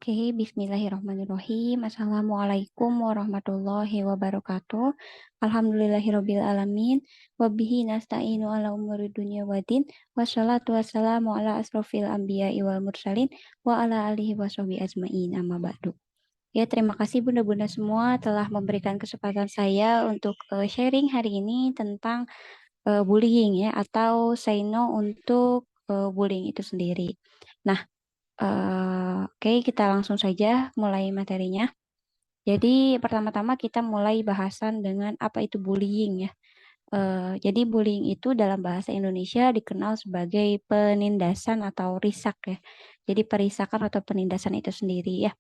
Oke, bismillahirrahmanirrahim. Assalamualaikum warahmatullahi wabarakatuh. Alhamdulillahirabbil alamin. Wabihi nasta'inu ala umuri dunya waddin. Wassalatu wassalamu ala asrofil anbiya'i wal mursalin wa ala alihi washabihi ajmain. Amma ba'du. Ya, terima kasih bunda-bunda semua telah memberikan kesempatan saya untuk sharing hari ini tentang bullying ya atau say no untuk bullying itu sendiri. Nah, oke, kita langsung saja mulai materinya. Jadi pertama-tama kita mulai bahasan dengan apa itu bullying ya. Jadi bullying itu dalam bahasa Indonesia dikenal sebagai penindasan atau risak ya. Jadi perisakan atau penindasan itu sendiri ya.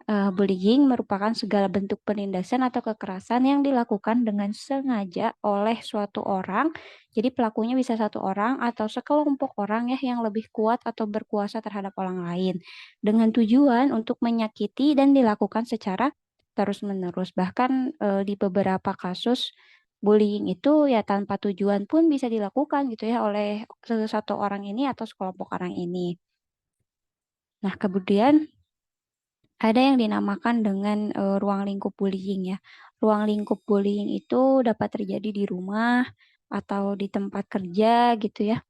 Bullying merupakan segala bentuk penindasan atau kekerasan yang dilakukan dengan sengaja oleh suatu orang. Jadi pelakunya bisa satu orang atau sekelompok orang ya yang lebih kuat atau berkuasa terhadap orang lain. Dengan tujuan untuk menyakiti dan dilakukan secara terus-menerus. Bahkan di beberapa kasus bullying itu ya tanpa tujuan pun bisa dilakukan gitu ya oleh satu orang ini atau sekelompok orang ini. Nah, kemudian ada yang dinamakan dengan ruang lingkup bullying ya. Ruang lingkup bullying itu dapat terjadi di rumah atau di tempat kerja gitu ya,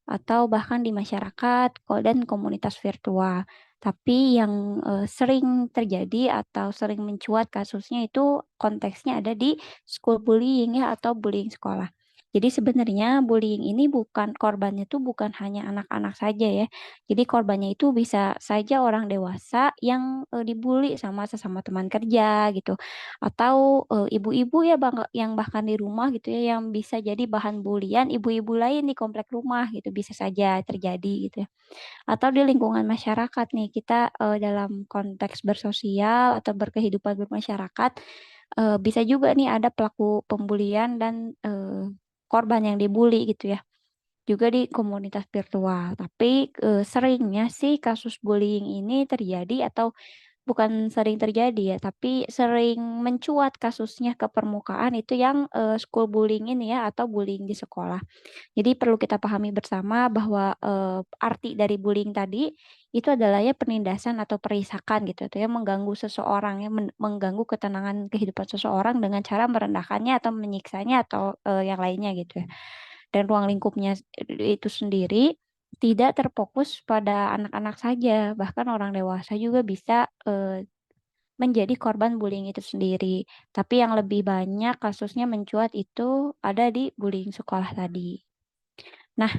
atau bahkan di masyarakat dan komunitas virtual. Tapi yang sering terjadi atau sering mencuat kasusnya itu konteksnya ada di school bullying ya atau bullying sekolah. Jadi sebenarnya bullying ini bukan korbannya tuh bukan hanya anak-anak saja ya. Jadi korbannya itu bisa saja orang dewasa yang dibully sama sesama teman kerja gitu. Atau ibu-ibu ya yang bahkan di rumah gitu ya yang bisa jadi bahan bulian ibu-ibu lain di komplek rumah gitu bisa saja terjadi gitu ya. Atau di lingkungan masyarakat nih kita dalam konteks bersosial atau berkehidupan bermasyarakat bisa juga nih ada pelaku pembulian dan korban yang dibully gitu ya juga di komunitas virtual. Tapi seringnya sih kasus bullying ini terjadi atau bukan sering terjadi ya, tapi sering mencuat kasusnya ke permukaan itu yang school bullying ini ya atau bullying di sekolah. Jadi perlu kita pahami bersama bahwa arti dari bullying tadi itu adalah ya penindasan atau perisakan gitu atau ya mengganggu seseorang ya mengganggu ketenangan kehidupan seseorang dengan cara merendahkannya atau menyiksanya atau yang lainnya gitu ya. Dan ruang lingkupnya itu sendiri tidak terfokus pada anak-anak saja, bahkan orang dewasa juga bisa menjadi korban bullying itu sendiri. Tapi yang lebih banyak kasusnya mencuat itu ada di bullying sekolah tadi. Nah,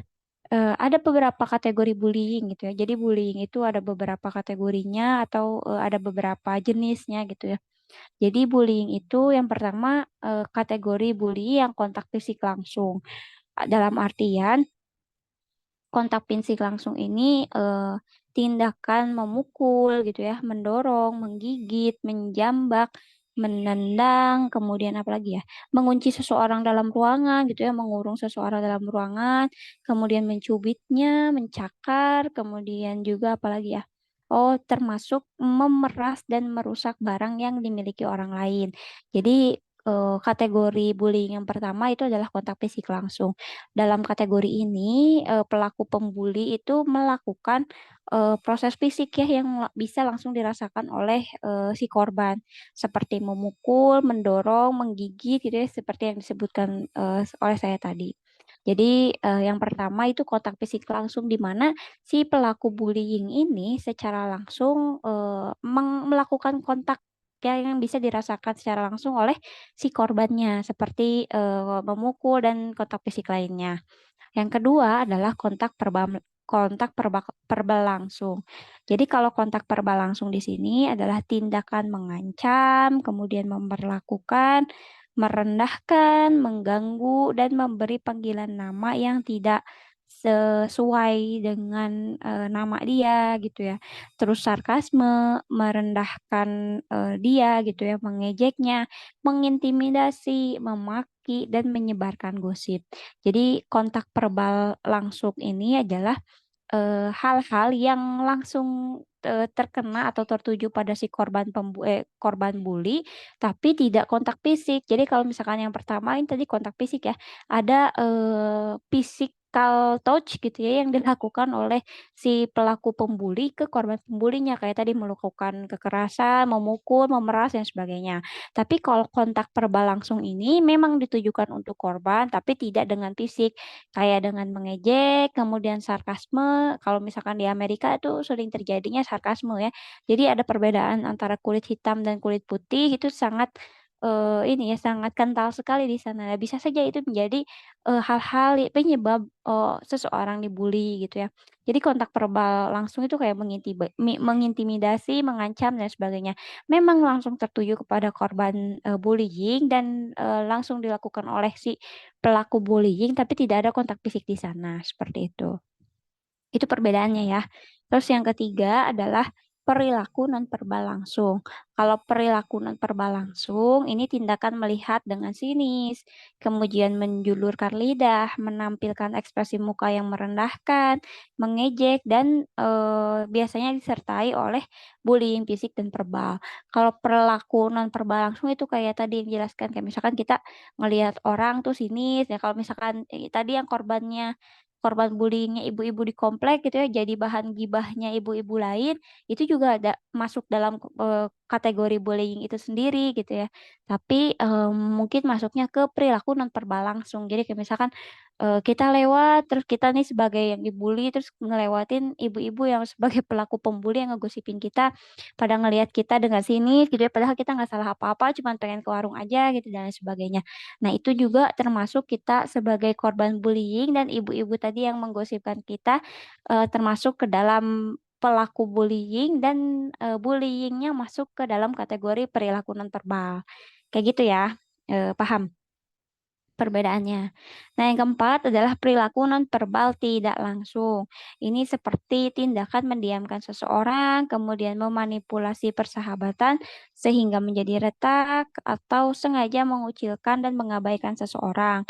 ada beberapa kategori bullying gitu ya. Jadi bullying itu ada beberapa kategorinya atau ada beberapa jenisnya gitu ya. Jadi bullying itu yang pertama kategori bully yang kontak fisik langsung. Dalam artian kontak fisik langsung ini tindakan memukul gitu ya, mendorong, menggigit, menjambak, menendang, kemudian apa lagi ya, mengunci seseorang dalam ruangan gitu ya, mengurung seseorang dalam ruangan, kemudian mencubitnya, mencakar, kemudian juga apa lagi ya. Oh, termasuk memeras dan merusak barang yang dimiliki orang lain. Jadi kategori bullying yang pertama itu adalah kontak fisik langsung. Dalam kategori ini, pelaku pembuli itu melakukan, proses fisik ya yang bisa langsung dirasakan oleh, si korban, seperti memukul, mendorong, menggigit gitu ya, seperti yang disebutkan, oleh saya tadi. Jadi, yang pertama itu kontak fisik langsung, di mana si pelaku bullying ini secara langsung, melakukan kontak ya yang bisa dirasakan secara langsung oleh si korbannya, seperti, memukul dan kontak fisik lainnya. Yang kedua adalah kontak verbal langsung. Jadi kalau kontak verbal langsung di sini adalah tindakan mengancam, kemudian memperlakukan, merendahkan, mengganggu, dan memberi panggilan nama yang tidak sesuai dengan nama dia gitu ya. Terus sarkasme, merendahkan dia gitu ya, mengejeknya, mengintimidasi, memaki, dan menyebarkan gosip. Jadi kontak verbal langsung ini adalah hal-hal yang langsung terkena atau tertuju pada si korban bully, tapi tidak kontak fisik. Jadi kalau misalkan yang pertama ini tadi kontak fisik ya, ada fisik physical touch gitu ya yang dilakukan oleh si pelaku pembuli ke korban pembulinya kayak tadi melakukan kekerasan, memukul, memeras dan sebagainya. Tapi kalau kontak verbal langsung ini memang ditujukan untuk korban tapi tidak dengan fisik kayak dengan mengejek, kemudian sarkasme. Kalau misalkan di Amerika itu sering terjadinya sarkasme ya. Jadi ada perbedaan antara kulit hitam dan kulit putih itu sangat ini ya, sangat kental sekali di sana. Bisa saja itu menjadi, hal-hal penyebab, seseorang dibully gitu ya. Jadi kontak verbal langsung itu kayak mengintimidasi, mengancam dan sebagainya. Memang langsung tertuju kepada korban, bullying dan, langsung dilakukan oleh si pelaku bullying, tapi tidak ada kontak fisik di sana, seperti itu. Itu perbedaannya ya. Terus yang ketiga adalah perilaku nonverbal langsung. Kalau perilaku nonverbal langsung, ini tindakan melihat dengan sinis, kemudian menjulurkan lidah, menampilkan ekspresi muka yang merendahkan, mengejek, dan biasanya disertai oleh bullying fisik dan verbal. Kalau perilaku nonverbal langsung itu kayak tadi yang dijelaskan, kayak misalkan kita ngelihat orang tuh sinis, ya kalau misalkan tadi yang korban bullying ibu-ibu di komplek gitu ya, jadi bahan gibahnya ibu-ibu lain, itu juga ada masuk dalam, kategori bullying itu sendiri gitu ya. Tapi, mungkin masuknya ke perilaku nonverbal langsung. Jadi kayak misalkan, kita lewat, terus kita nih sebagai yang dibully, terus ngelewatin ibu-ibu yang sebagai pelaku pembuli yang ngegosipin kita, pada ngelihat kita dengan sini gitu ya, padahal kita nggak salah apa-apa, cuman pengen ke warung aja gitu dan lain sebagainya. Nah, itu juga termasuk kita sebagai korban bullying dan ibu-ibu tadi yang menggosipkan kita, termasuk ke dalam pelaku bullying dan, bullying masuk ke dalam kategori perilaku nonverbal. Kayak gitu ya, paham perbedaannya. Nah, yang keempat adalah perilaku nonverbal tidak langsung. Ini seperti tindakan mendiamkan seseorang, kemudian memanipulasi persahabatan sehingga menjadi retak, atau sengaja mengucilkan dan mengabaikan seseorang.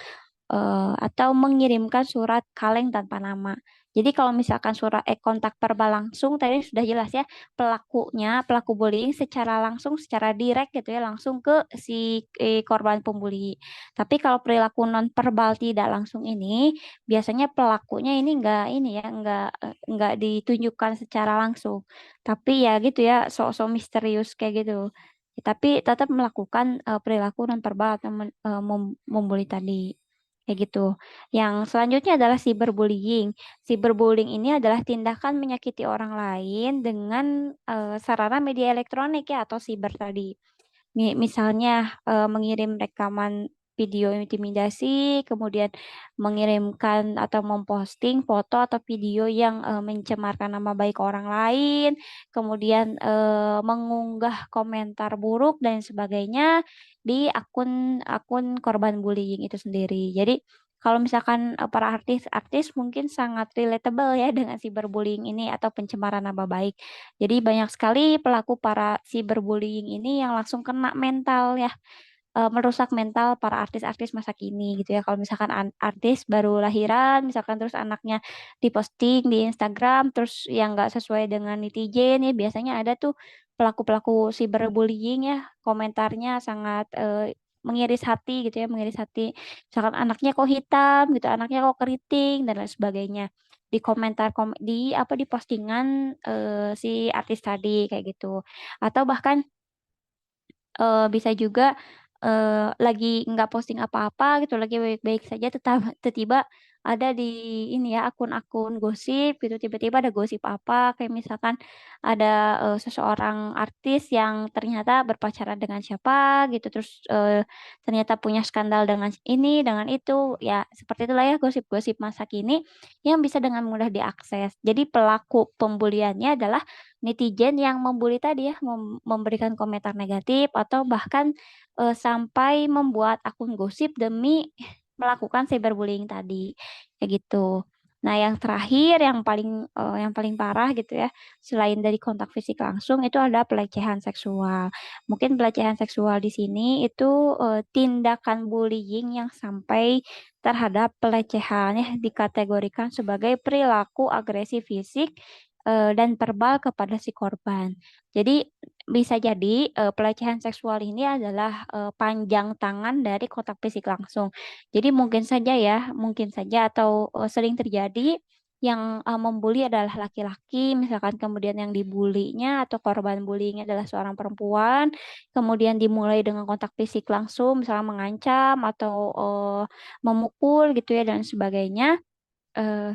Atau mengirimkan surat kaleng tanpa nama. Jadi kalau misalkan kontak verbal langsung tadi sudah jelas ya, pelaku bullying secara langsung, secara direct gitu ya, langsung ke si, korban pembuli. Tapi kalau perilaku nonverbal tidak langsung ini, biasanya pelakunya ini enggak ditunjukkan secara langsung. Tapi ya gitu ya, sok-sok misterius kayak gitu. Tapi tetap melakukan, perilaku nonverbal atau membuli tadi. Kayak gitu. Yang selanjutnya adalah cyberbullying. Cyberbullying ini adalah tindakan menyakiti orang lain dengan, sarana media elektronik ya atau siber tadi. Misalnya, mengirim rekaman video intimidasi, kemudian mengirimkan atau memposting foto atau video yang, mencemarkan nama baik orang lain, kemudian, mengunggah komentar buruk dan sebagainya di akun akun korban bullying itu sendiri. Jadi, kalau misalkan, para artis-artis mungkin sangat relatable ya dengan cyberbullying ini atau pencemaran nama baik. Jadi banyak sekali pelaku para cyberbullying ini yang langsung kena mental ya, merusak mental para artis-artis masa kini gitu ya. Kalau misalkan artis baru lahiran, misalkan terus anaknya diposting di Instagram, terus yang nggak sesuai dengan netizen ya, biasanya ada tuh pelaku-pelaku cyberbullying ya, komentarnya sangat, mengiris hati gitu ya, mengiris hati. Misalkan anaknya kok hitam gitu, anaknya kok keriting dan lain sebagainya. Di komentar di apa, di postingan, si artis tadi kayak gitu. Atau bahkan bisa juga, lagi nggak posting apa-apa gitu, lagi baik-baik saja tiba-tiba ada di ini ya, akun-akun gosip gitu, tiba-tiba ada gosip apa, kayak misalkan ada, seseorang artis yang ternyata berpacaran dengan siapa gitu, terus, ternyata punya skandal dengan ini, dengan itu, ya seperti itulah ya gosip-gosip masa kini yang bisa dengan mudah diakses. Jadi pelaku pembuliannya adalah netizen yang membuli tadi ya, memberikan komentar negatif atau bahkan, sampai membuat akun gosip demi melakukan cyberbullying tadi, kayak gitu. Nah yang terakhir yang paling parah gitu ya, selain dari kontak fisik langsung itu ada pelecehan seksual. Mungkin pelecehan seksual di sini itu, tindakan bullying yang sampai terhadap pelecehan ya, dikategorikan sebagai perilaku agresi fisik dan verbal kepada si korban. Jadi, bisa jadi pelecehan seksual ini adalah panjang tangan dari kontak fisik langsung. Jadi mungkin saja atau sering terjadi yang membuli adalah laki-laki, misalkan kemudian yang dibulinya atau korban bullying adalah seorang perempuan, kemudian dimulai dengan kontak fisik langsung, misalnya mengancam atau memukul gitu ya dan sebagainya.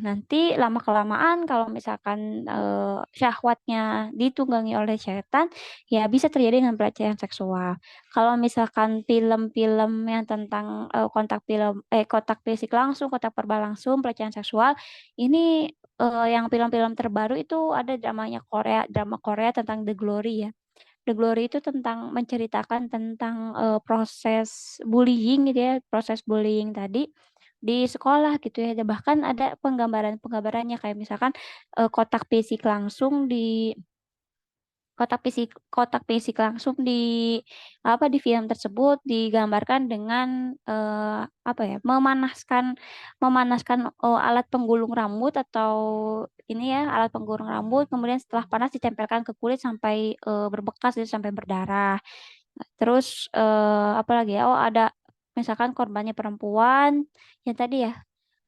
Nanti lama-kelamaan kalau misalkan syahwatnya ditunggangi oleh setan, ya bisa terjadi dengan pelecehan seksual. Kalau misalkan film-film yang tentang kontak fisik langsung, kontak verbal langsung, pelecehan seksual, ini yang film-film terbaru itu ada drama Korea tentang The Glory ya. The Glory itu tentang menceritakan tentang proses bullying gitu ya, proses bullying tadi di sekolah gitu ya. Dan bahkan ada penggambarannya kayak misalkan kotak fisik langsung di kotak fisik langsung di di film tersebut digambarkan dengan memanaskan alat penggulung rambut atau ini ya alat penggulung rambut kemudian setelah panas ditempelkan ke kulit sampai berbekas gitu, sampai berdarah. Terus apa lagi ya? Oh, ada misalkan korbannya perempuan, yang tadi ya,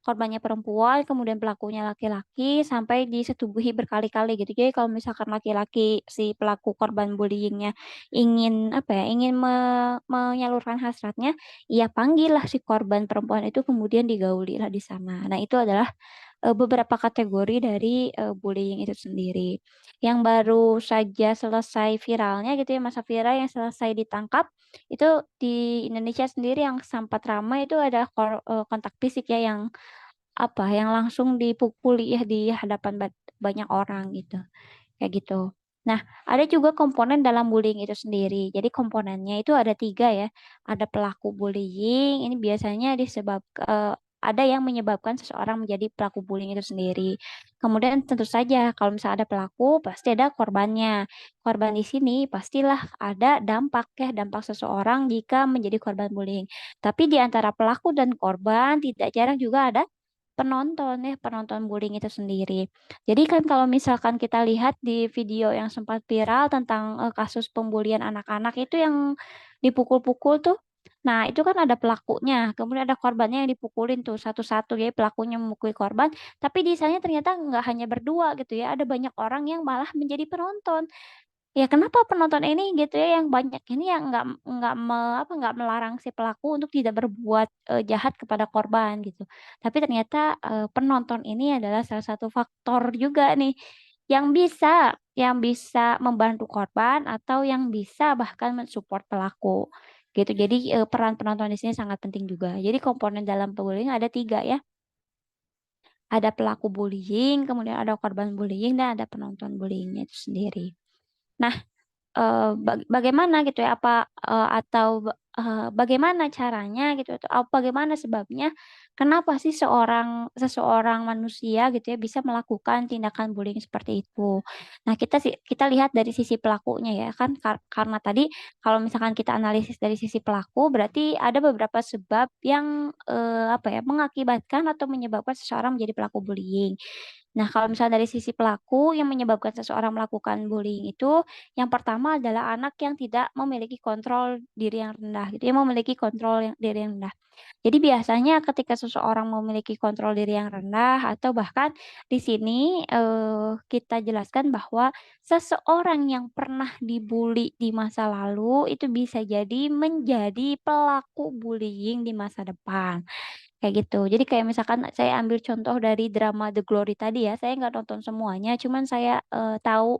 korbannya perempuan, kemudian pelakunya laki-laki sampai disetubuhi berkali-kali gitu. Jadi kalau misalkan laki-laki si pelaku korban bullyingnya ingin ingin menyalurkan hasratnya, ia panggillah si korban perempuan itu kemudian digauli lah di sana. Nah, itu adalah beberapa kategori dari bullying itu sendiri. Yang baru saja selesai viralnya gitu ya, masa viral yang selesai ditangkap itu di Indonesia sendiri yang sempat ramai itu ada kontak fisik ya yang langsung dipukuli ya di hadapan banyak orang gitu. Kayak gitu. Nah, ada juga komponen dalam bullying itu sendiri. Jadi komponennya itu ada tiga ya. Ada pelaku bullying, ini biasanya ada yang menyebabkan seseorang menjadi pelaku bullying itu sendiri. Kemudian tentu saja kalau misalnya ada pelaku, pasti ada korbannya. Korban di sini pastilah ada dampak seseorang jika menjadi korban bullying. Tapi di antara pelaku dan korban tidak jarang juga ada penonton bullying itu sendiri. Jadi kan kalau misalkan kita lihat di video yang sempat viral tentang kasus pembulian anak-anak itu yang dipukul-pukul tuh. Nah, itu kan ada pelakunya, kemudian ada korbannya yang dipukulin tuh satu-satu ya pelakunya memukuli korban, tapi di sana ternyata nggak hanya berdua gitu ya, ada banyak orang yang malah menjadi penonton. Ya kenapa penonton ini gitu ya yang banyak ini yang nggak melarang si pelaku untuk tidak berbuat jahat kepada korban gitu. Tapi ternyata penonton ini adalah salah satu faktor juga nih yang bisa membantu korban atau yang bisa bahkan mensupport pelaku gitu. Jadi peran penonton di sini sangat penting juga. Jadi komponen dalam bullying ada tiga ya. Ada pelaku bullying, kemudian ada korban bullying, dan ada penonton bullyingnya itu sendiri. Nah, bagaimana gitu ya bagaimana caranya gitu atau bagaimana sebabnya kenapa sih seseorang manusia gitu ya bisa melakukan tindakan bullying seperti itu. Nah, kita lihat dari sisi pelakunya ya kan karena tadi kalau misalkan kita analisis dari sisi pelaku berarti ada beberapa sebab yang mengakibatkan atau menyebabkan seseorang menjadi pelaku bullying. Nah, kalau misalnya dari sisi pelaku yang menyebabkan seseorang melakukan bullying itu, yang pertama adalah anak yang tidak memiliki kontrol diri yang rendah, gitu ya, memiliki kontrol diri yang rendah. Jadi biasanya ketika seseorang memiliki kontrol diri yang rendah atau bahkan di sini kita jelaskan bahwa seseorang yang pernah dibully di masa lalu itu bisa jadi menjadi pelaku bullying di masa depan. Kayak gitu. Jadi kayak misalkan saya ambil contoh dari drama The Glory tadi ya, saya nggak nonton semuanya, cuman saya tahu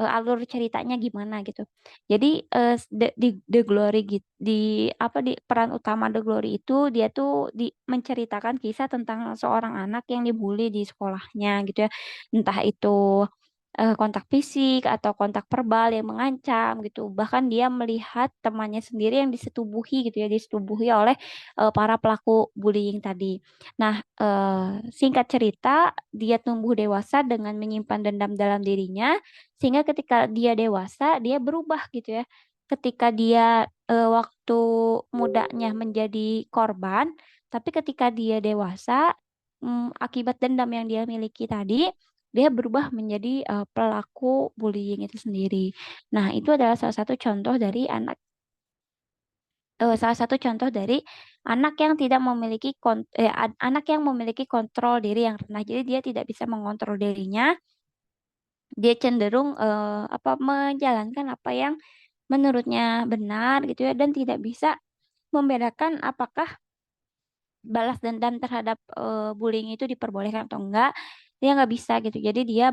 alur ceritanya gimana gitu. Jadi The Glory di peran utama The Glory itu dia tuh menceritakan kisah tentang seorang anak yang dibully di sekolahnya gitu ya. Entah itu kontak fisik atau kontak verbal yang mengancam gitu. Bahkan dia melihat temannya sendiri yang disetubuhi gitu ya, disetubuhi oleh para pelaku bullying tadi. Nah, singkat cerita, dia tumbuh dewasa dengan menyimpan dendam dalam dirinya, sehingga ketika dia dewasa, dia berubah gitu ya. Ketika dia waktu mudanya menjadi korban, tapi ketika dia dewasa, akibat dendam yang dia miliki tadi, dia berubah menjadi pelaku bullying itu sendiri. Nah, itu adalah salah satu contoh dari anak yang tidak memiliki anak yang memiliki kontrol diri yang rendah. Jadi dia tidak bisa mengontrol dirinya, dia cenderung menjalankan apa yang menurutnya benar gitu ya dan tidak bisa membedakan apakah balas dendam terhadap bullying itu diperbolehkan atau enggak. Dia nggak bisa gitu. Jadi dia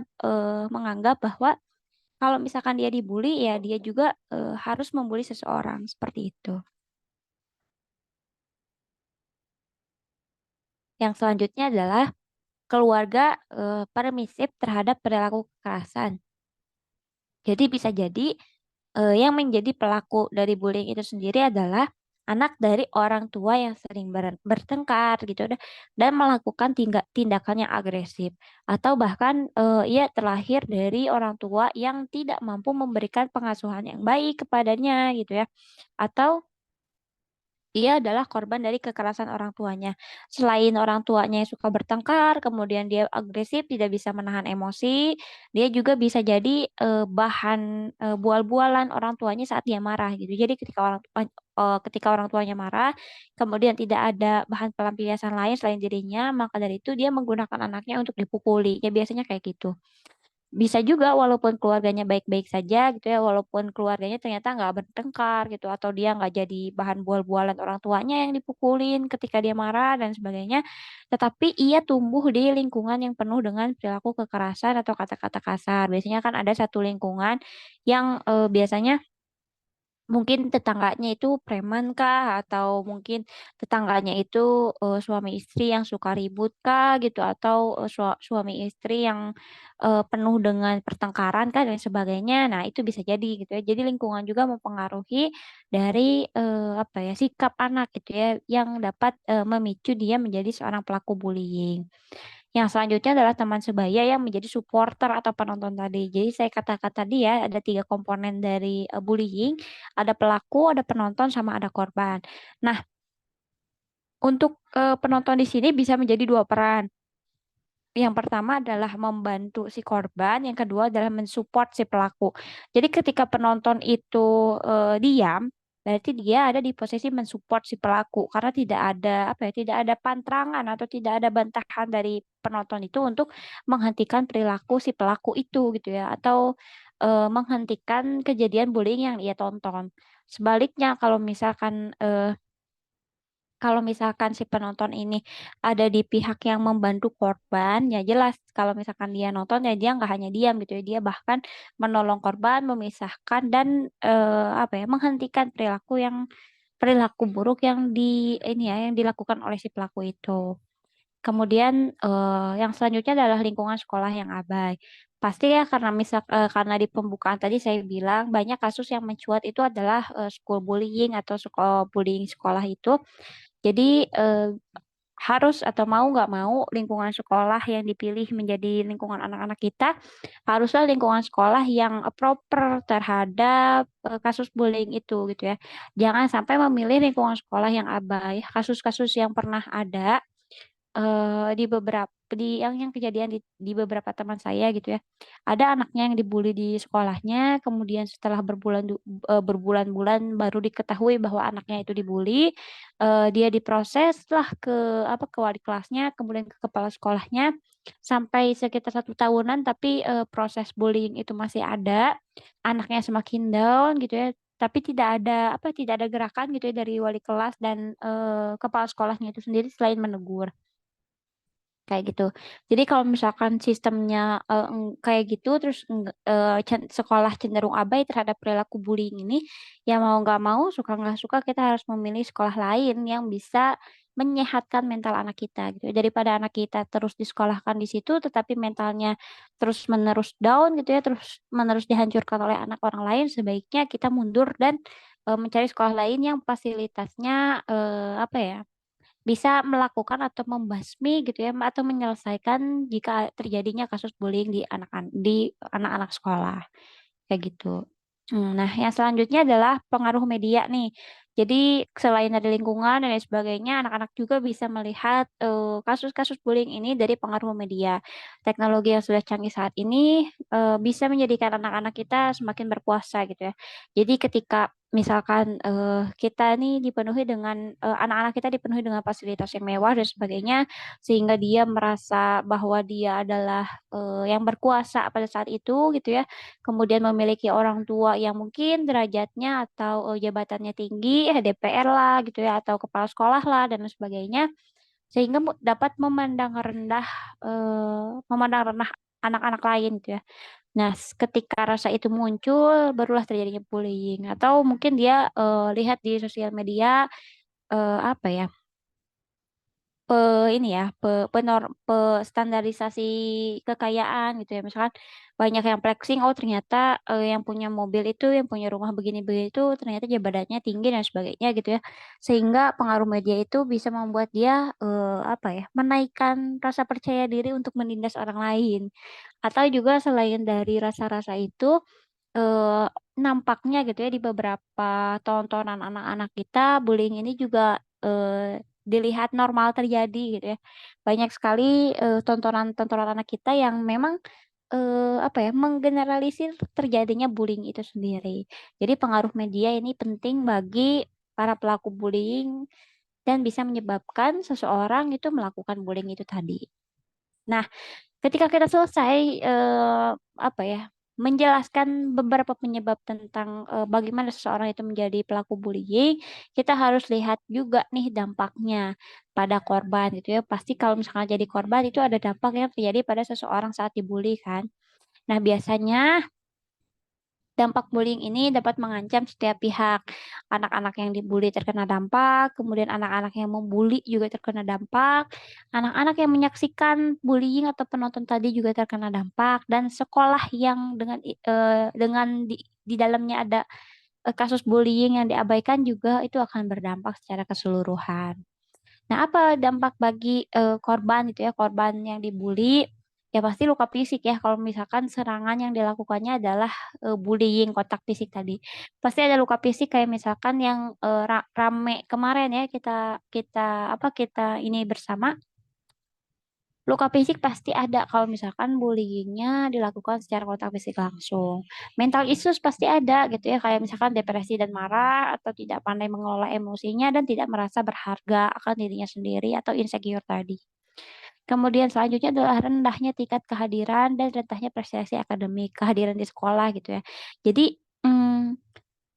menganggap bahwa kalau misalkan dia dibully ya dia juga harus membuli seseorang seperti itu. Yang selanjutnya adalah keluarga permisif terhadap perilaku kekerasan. Jadi bisa jadi yang menjadi pelaku dari bullying itu sendiri adalah anak dari orang tua yang sering bertengkar gitu dan melakukan tindakan yang agresif atau bahkan ia terlahir dari orang tua yang tidak mampu memberikan pengasuhan yang baik kepadanya gitu ya atau dia adalah korban dari kekerasan orang tuanya. Selain orang tuanya yang suka bertengkar, kemudian dia agresif, tidak bisa menahan emosi, dia juga bisa jadi bahan bual-bualan orang tuanya saat dia marah gitu. Jadi ketika orang tuanya marah, kemudian tidak ada bahan pelampiasan lain selain dirinya, maka dari itu dia menggunakan anaknya untuk dipukuli. Ya biasanya kayak gitu. Bisa juga walaupun keluarganya baik-baik saja gitu ya, walaupun keluarganya ternyata nggak bertengkar gitu, atau dia nggak jadi bahan bual-bualan orang tuanya yang dipukulin ketika dia marah dan sebagainya, tetapi ia tumbuh di lingkungan yang penuh dengan perilaku kekerasan atau kata-kata kasar. Biasanya kan ada satu lingkungan yang biasanya mungkin tetangganya itu preman kah atau mungkin tetangganya itu suami istri yang suka ribut kah gitu atau suami istri yang penuh dengan pertengkaran kah dan sebagainya. Nah, itu bisa jadi gitu ya. Jadi lingkungan juga mempengaruhi dari apa ya sikap anak gitu ya yang dapat memicu dia menjadi seorang pelaku bullying. Yang selanjutnya adalah teman sebaya yang menjadi supporter atau penonton tadi. Jadi saya katakan tadi ya ada tiga komponen dari bullying, ada pelaku, ada penonton, sama ada korban. Nah, untuk penonton di sini bisa menjadi dua peran. Yang pertama adalah membantu si korban, yang kedua adalah mensupport si pelaku. Jadi ketika penonton itu diam, berarti dia ada di posisi mensupport si pelaku karena tidak ada apa ya, tidak ada pantrangan atau tidak ada bantahan dari penonton itu untuk menghentikan perilaku si pelaku itu gitu ya, atau menghentikan kejadian bullying yang ia tonton. Sebaliknya kalau misalkan si penonton ini ada di pihak yang membantu korban, ya jelas kalau misalkan dia nonton ya dia nggak hanya diam gitu ya, dia bahkan menolong korban, memisahkan dan apa ya, menghentikan perilaku buruk yang yang dilakukan oleh si pelaku itu. Kemudian yang selanjutnya adalah lingkungan sekolah yang abai. Pasti ya karena di pembukaan tadi saya bilang banyak kasus yang mencuat itu adalah school bullying atau bullying sekolah itu. Jadi harus atau mau nggak mau lingkungan sekolah yang dipilih menjadi lingkungan anak-anak kita haruslah lingkungan sekolah yang proper terhadap kasus bullying itu gitu ya. Jangan sampai memilih lingkungan sekolah yang abai. Kasus-kasus yang pernah ada di beberapa yang kejadian di beberapa teman saya gitu ya. Ada anaknya yang dibully di sekolahnya, kemudian setelah berbulan-bulan baru diketahui bahwa anaknya itu dibully, dia diproses lah ke wali kelasnya, kemudian ke kepala sekolahnya sampai sekitar 1 tahunan, tapi proses bullying itu masih ada, anaknya semakin down gitu ya. Tapi tidak ada gerakan gitu ya dari wali kelas dan kepala sekolahnya itu sendiri selain menegur. Kayak gitu. Jadi kalau misalkan sistemnya kayak gitu, terus sekolah cenderung abai terhadap perilaku bullying ini, ya mau nggak mau, suka nggak suka kita harus memilih sekolah lain yang bisa menyehatkan mental anak kita gitu. Daripada anak kita terus disekolahkan di situ, tetapi mentalnya terus menerus down gitu ya, terus menerus dihancurkan oleh anak orang lain, sebaiknya kita mundur dan mencari sekolah lain yang fasilitasnya apa ya, bisa melakukan atau membasmi gitu ya, atau menyelesaikan jika terjadinya kasus bullying di anak-anak sekolah, kayak gitu. Nah, yang selanjutnya adalah pengaruh media nih. Jadi selain dari lingkungan dan lain sebagainya, anak-anak juga bisa melihat kasus-kasus bullying ini dari pengaruh media. Teknologi yang sudah canggih saat ini bisa menjadikan anak-anak kita semakin berkuasa gitu ya. Jadi ketika misalkan kita nih dipenuhi dengan anak-anak kita dipenuhi dengan fasilitas yang mewah dan sebagainya, sehingga dia merasa bahwa dia adalah yang berkuasa pada saat itu gitu ya, kemudian memiliki orang tua yang mungkin derajatnya atau jabatannya tinggi, DPR lah gitu ya, atau kepala sekolah lah dan lain sebagainya, sehingga dapat memandang rendah anak-anak lain gitu ya. Nah, ketika rasa itu muncul, barulah terjadinya bullying atau mungkin dia lihat di sosial media apa ya? pe ini ya pe penor pe standarisasi kekayaan gitu ya. Misalkan banyak yang flexing, oh ternyata yang punya mobil itu, yang punya rumah begini-begini itu ternyata jabatannya tinggi dan sebagainya gitu ya. Sehingga pengaruh media itu bisa membuat dia apa ya, menaikkan rasa percaya diri untuk menindas orang lain. Atau juga selain dari rasa-rasa itu Eee, nampaknya gitu ya di beberapa tontonan anak-anak kita, bullying ini juga dilihat normal terjadi gitu ya. Banyak sekali tontonan-tontonan anak kita yang memang apa ya, menggeneralisir terjadinya bullying itu sendiri. Jadi pengaruh media ini penting bagi para pelaku bullying dan bisa menyebabkan seseorang itu melakukan bullying itu tadi. Nah, ketika kita selesai, apa ya, menjelaskan beberapa penyebab tentang bagaimana seseorang itu menjadi pelaku bullying, kita harus lihat juga nih dampaknya pada korban gitu ya. Pasti kalau misalkan jadi korban itu ada dampak yang terjadi pada seseorang saat dibully kan. Nah, biasanya dampak bullying ini dapat mengancam setiap pihak. Anak-anak yang dibully terkena dampak, kemudian anak-anak yang membuli juga terkena dampak, anak-anak yang menyaksikan bullying atau penonton tadi juga terkena dampak, dan sekolah yang dengan di dalamnya ada kasus bullying yang diabaikan juga itu akan berdampak secara keseluruhan. Nah, apa dampak bagi korban itu ya, korban yang dibully? Ya pasti luka fisik ya kalau misalkan serangan yang dilakukannya adalah bullying kontak fisik tadi. Pasti ada luka fisik kayak misalkan yang rame kemarin ya kita kita apa kita ini bersama. Luka fisik pasti ada kalau misalkan bullyingnya dilakukan secara kontak fisik langsung. Mental issues pasti ada gitu ya, kayak misalkan depresi dan marah atau tidak pandai mengelola emosinya dan tidak merasa berharga akan dirinya sendiri atau insecure tadi. Kemudian selanjutnya adalah rendahnya tingkat kehadiran dan rendahnya prestasi akademik, kehadiran di sekolah gitu ya. Jadi,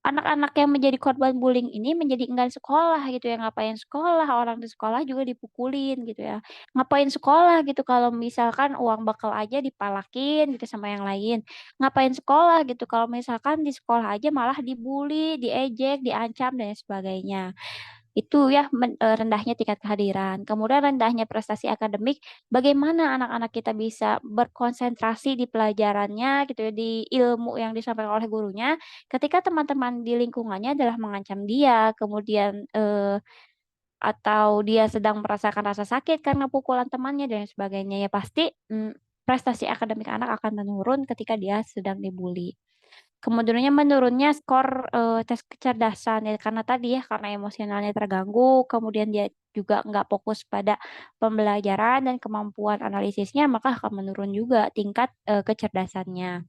anak-anak yang menjadi korban bullying ini menjadi enggan sekolah gitu ya, ngapain sekolah, orang di sekolah juga dipukulin gitu ya. Ngapain sekolah gitu kalau misalkan uang bekal aja dipalakin gitu sama yang lain. Ngapain sekolah gitu kalau misalkan di sekolah aja malah dibully, diejek, diancam dan sebagainya. Itu ya rendahnya tingkat kehadiran. Kemudian rendahnya prestasi akademik, bagaimana anak-anak kita bisa berkonsentrasi di pelajarannya gitu ya, di ilmu yang disampaikan oleh gurunya, ketika teman-teman di lingkungannya adalah mengancam dia, kemudian, atau dia sedang merasakan rasa sakit karena pukulan temannya dan sebagainya, ya pasti, prestasi akademik anak akan menurun ketika dia sedang dibully. Kemudiannya menurunnya skor, tes kecerdasan ya karena tadi ya, karena emosionalnya terganggu, kemudian dia juga nggak fokus pada pembelajaran dan kemampuan analisisnya, maka akan menurun juga tingkat, kecerdasannya.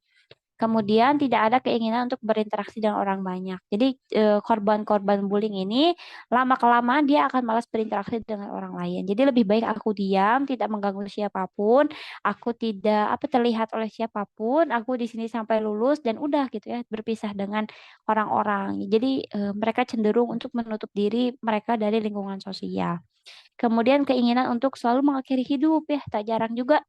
Kemudian tidak ada keinginan untuk berinteraksi dengan orang banyak. Jadi, korban-korban bullying ini lama-kelamaan dia akan malas berinteraksi dengan orang lain. Jadi lebih baik aku diam, tidak mengganggu siapapun, aku tidak terlihat oleh siapapun, aku di sini sampai lulus dan udah gitu ya, berpisah dengan orang-orang. Jadi, mereka cenderung untuk menutup diri mereka dari lingkungan sosial. Kemudian keinginan untuk selalu mengakhiri hidup ya, tak jarang juga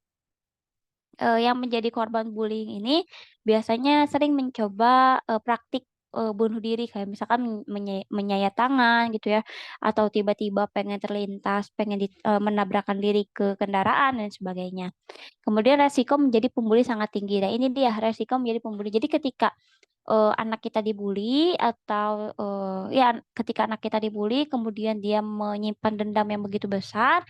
yang menjadi korban bullying ini biasanya sering mencoba, praktik, bunuh diri kayak misalkan menyayat tangan gitu ya, atau tiba-tiba pengen terlintas, pengen menabrakkan diri ke kendaraan dan sebagainya. Kemudian resiko menjadi pembuli sangat tinggi. Nah ini dia resiko menjadi pembuli. Jadi ketika, anak kita dibully atau, ya ketika anak kita dibully kemudian dia menyimpan dendam yang begitu besar,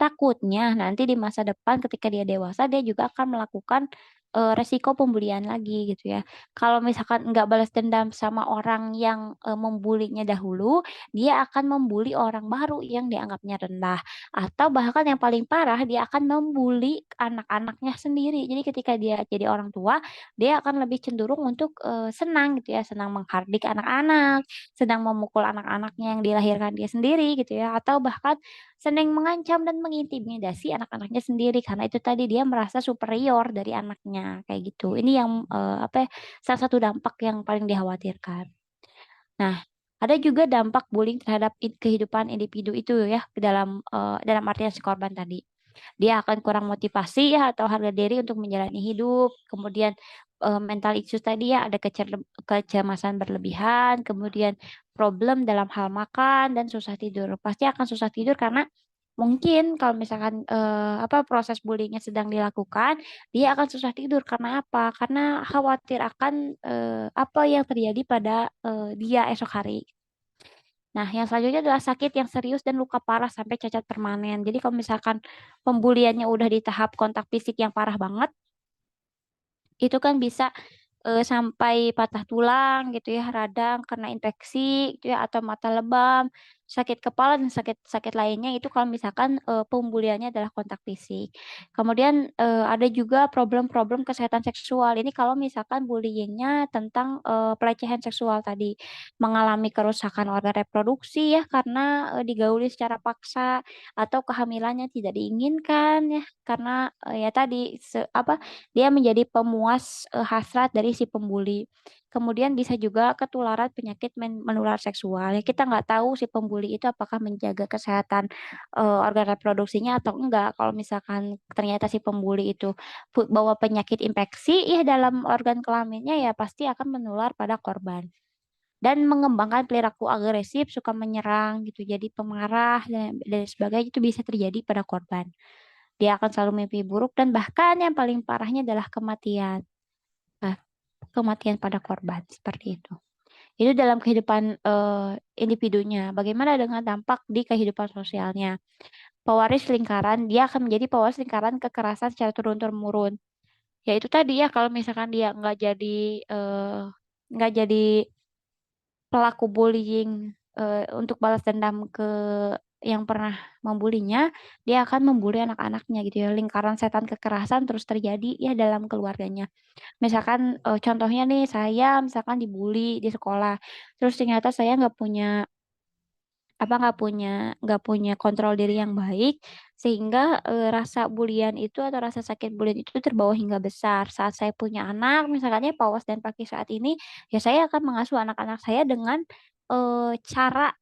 takutnya nanti di masa depan ketika dia dewasa, dia juga akan melakukan resiko pembulian lagi gitu ya. Kalau misalkan nggak balas dendam sama orang yang membulinya dahulu, dia akan membuli orang baru yang dianggapnya rendah. Atau bahkan yang paling parah, dia akan membuli anak-anaknya sendiri. Jadi ketika dia jadi orang tua, dia akan lebih cenderung untuk senang gitu ya, senang menghardik anak-anak, sedang memukul anak-anaknya yang dilahirkan dia sendiri gitu ya, atau bahkan sering mengancam dan mengintimidasi anak-anaknya sendiri karena itu tadi dia merasa superior dari anaknya kayak gitu. Ini yang apa ya, salah satu dampak yang paling dikhawatirkan. Nah, ada juga dampak bullying terhadap kehidupan individu itu ya dalam artian si korban tadi. Dia akan kurang motivasi ya atau harga diri untuk menjalani hidup. Kemudian mental issues tadi ya ada kecemasan berlebihan, kemudian problem dalam hal makan dan susah tidur. Pasti akan susah tidur karena mungkin kalau misalkan apa proses bullying sedang dilakukan, dia akan susah tidur karena apa? Karena khawatir akan apa yang terjadi pada dia esok hari. Nah, yang selanjutnya adalah sakit yang serius dan luka parah sampai cacat permanen. Jadi kalau misalkan pembuliannya udah di tahap kontak fisik yang parah banget, itu kan bisa sampai patah tulang gitu ya, radang karena infeksi gitu ya, atau mata lebam, sakit kepala dan sakit-sakit lainnya itu kalau misalkan pembuliannya adalah kontak fisik. Kemudian ada juga problem-problem kesehatan seksual. Ini kalau misalkan bullyingnya tentang pelecehan seksual tadi, mengalami kerusakan organ reproduksi ya karena digauli secara paksa atau kehamilannya tidak diinginkan ya karena ya tadi apa dia menjadi pemuas hasrat dari si pembuli. Kemudian bisa juga ketularan penyakit menular seksual. Ya, kita nggak tahu si pembuli itu apakah menjaga kesehatan organ reproduksinya atau enggak. Kalau misalkan ternyata si pembuli itu bawa penyakit infeksi ya dalam organ kelaminnya ya pasti akan menular pada korban. Dan mengembangkan perilaku agresif, suka menyerang gitu, jadi pemarah dan sebagainya itu bisa terjadi pada korban. Dia akan selalu mimpi buruk dan bahkan yang paling parahnya adalah kematian. Nah, kematian pada korban seperti itu. Itu dalam kehidupan individunya. Bagaimana dengan dampak di kehidupan sosialnya? Pewaris lingkaran, dia akan menjadi pewaris lingkaran kekerasan secara turun-temurun. Ya itu tadi ya kalau misalkan dia nggak jadi pelaku bullying untuk balas dendam ke yang pernah membulinya, dia akan membuli anak-anaknya gitu ya. Lingkaran setan kekerasan terus terjadi ya dalam keluarganya. Misalkan contohnya nih saya misalkan dibully di sekolah, terus ternyata saya nggak punya kontrol diri yang baik sehingga rasa bulian itu atau rasa sakit bulian itu terbawa hingga besar. Saat saya punya anak misalkannya Pawas dan Paki saat ini, ya saya akan mengasuh anak-anak saya dengan cara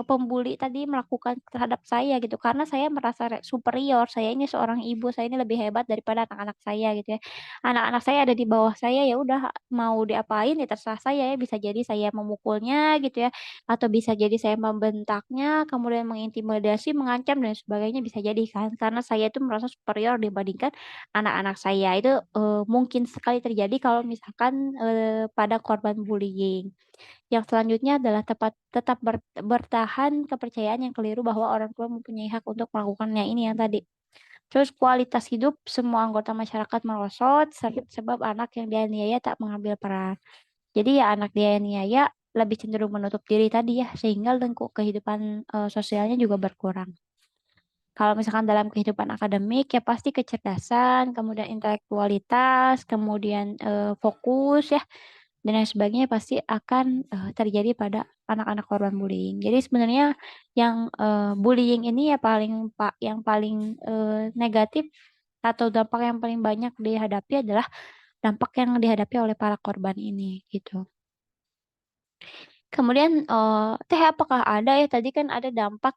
pembuli tadi melakukan terhadap saya gitu. Karena saya merasa superior, saya ini seorang ibu, saya ini lebih hebat daripada anak-anak saya gitu ya. Anak-anak saya ada di bawah saya, ya udah mau diapain ya terserah saya ya, bisa jadi saya memukulnya gitu ya atau bisa jadi saya membentaknya, kemudian mengintimidasi, mengancam dan sebagainya bisa jadi kan, karena saya itu merasa superior dibandingkan anak-anak saya. Itu, mungkin sekali terjadi kalau misalkan, pada korban bullying. Yang selanjutnya adalah tetap bertahan kepercayaan yang keliru bahwa orang tua mempunyai hak untuk melakukannya, ini yang tadi. Terus kualitas hidup semua anggota masyarakat merosot, sebab anak yang dianiaya tak mengambil peran. Jadi ya anak dia yang niaya lebih cenderung menutup diri tadi ya, sehingga lingkup kehidupan sosialnya juga berkurang. Kalau misalkan dalam kehidupan akademik ya pasti kecerdasan, kemudian intelektualitas, kemudian fokus ya dan lain sebagainya pasti akan terjadi pada anak-anak korban bullying. Jadi sebenarnya yang bullying ini ya yang paling negatif atau dampak yang paling banyak dihadapi adalah dampak yang dihadapi oleh para korban ini gitu. Kemudian, Teh apakah ada ya tadi kan ada dampak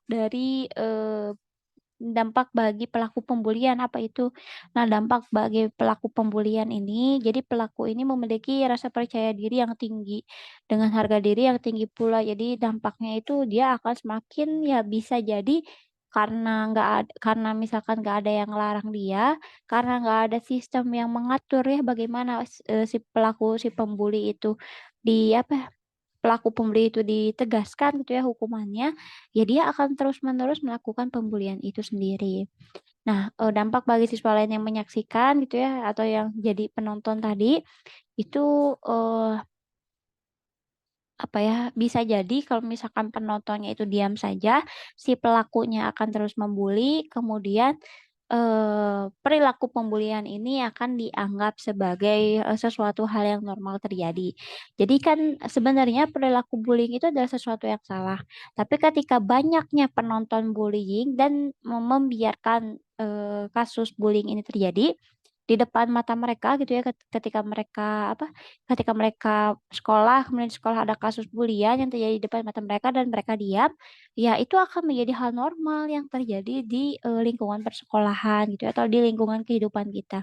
bagi pelaku pembulian, apa itu? Nah, dampak bagi pelaku pembulian ini, jadi pelaku ini memiliki rasa percaya diri yang tinggi, dengan harga diri yang tinggi pula. Jadi dampaknya itu dia akan semakin ya bisa jadi karena misalkan nggak ada yang larang dia, karena nggak ada sistem yang mengatur ya bagaimana si pembuli itu apa pelaku pembuli itu ditegaskan gitu ya hukumannya, ya dia akan terus-menerus melakukan pembulian itu sendiri. Nah, dampak bagi siswa lain yang menyaksikan gitu ya, atau yang jadi penonton tadi, itu, eee, apa ya, bisa jadi kalau misalkan penontonnya itu diam saja, si pelakunya akan terus membuli, kemudian, perilaku pembulian ini akan dianggap sebagai, sesuatu hal yang normal terjadi. Jadi kan sebenarnya perilaku bullying itu adalah sesuatu yang salah, tapi ketika banyaknya penonton bullying dan membiarkan, kasus bullying ini terjadi di depan mata mereka gitu ya, ketika mereka apa, ketika mereka sekolah, kemudian di sekolah ada kasus bulian yang terjadi di depan mata mereka dan mereka diam, ya itu akan menjadi hal normal yang terjadi di, lingkungan persekolahan gitu ya, atau di lingkungan kehidupan kita.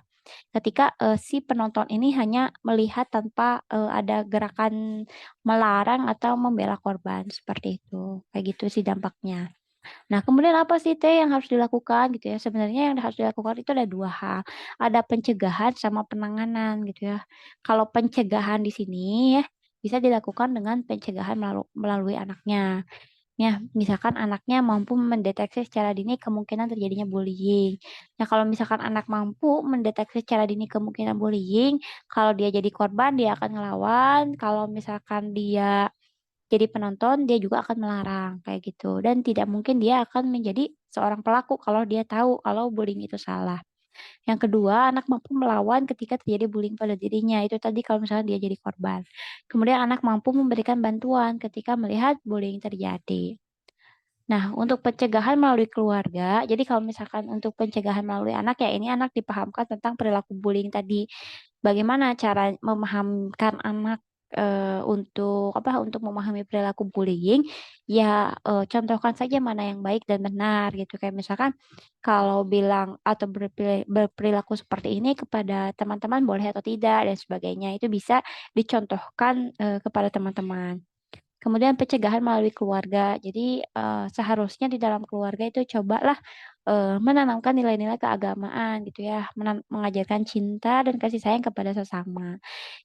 Ketika, si penonton ini hanya melihat tanpa, ada gerakan melarang atau membela korban, seperti itu. Kayak gitu sih dampaknya. Nah, kemudian apa sih Teh yang harus dilakukan gitu ya? Sebenarnya yang harus dilakukan itu ada 2 hal, ada pencegahan sama penanganan gitu ya. Kalau pencegahan di sini ya, bisa dilakukan dengan pencegahan melalui anaknya. Ya, misalkan anaknya mampu mendeteksi secara dini kemungkinan terjadinya bullying. Nah, kalau misalkan anak mampu mendeteksi secara dini kemungkinan bullying, kalau dia jadi korban dia akan ngelawan, kalau misalkan dia jadi penonton, dia juga akan melarang, kayak gitu. Dan tidak mungkin dia akan menjadi seorang pelaku kalau dia tahu kalau bullying itu salah. Yang kedua, anak mampu melawan ketika terjadi bullying pada dirinya. Itu tadi kalau misalnya dia jadi korban. Kemudian anak mampu memberikan bantuan ketika melihat bullying terjadi. Nah, untuk pencegahan melalui keluarga, jadi kalau misalkan untuk pencegahan melalui anak, ya ini anak dipahamkan tentang perilaku bullying tadi. Bagaimana cara memahamkan anak, untuk apa, untuk memahami perilaku bullying, ya, contohkan saja mana yang baik dan benar gitu. Kayak misalkan kalau bilang atau berperilaku seperti ini kepada teman-teman boleh atau tidak dan sebagainya, itu bisa dicontohkan, kepada teman-teman. Kemudian pencegahan melalui keluarga. Jadi, seharusnya di dalam keluarga itu cobalah, menanamkan nilai-nilai keagamaan gitu ya, mengajarkan cinta dan kasih sayang kepada sesama.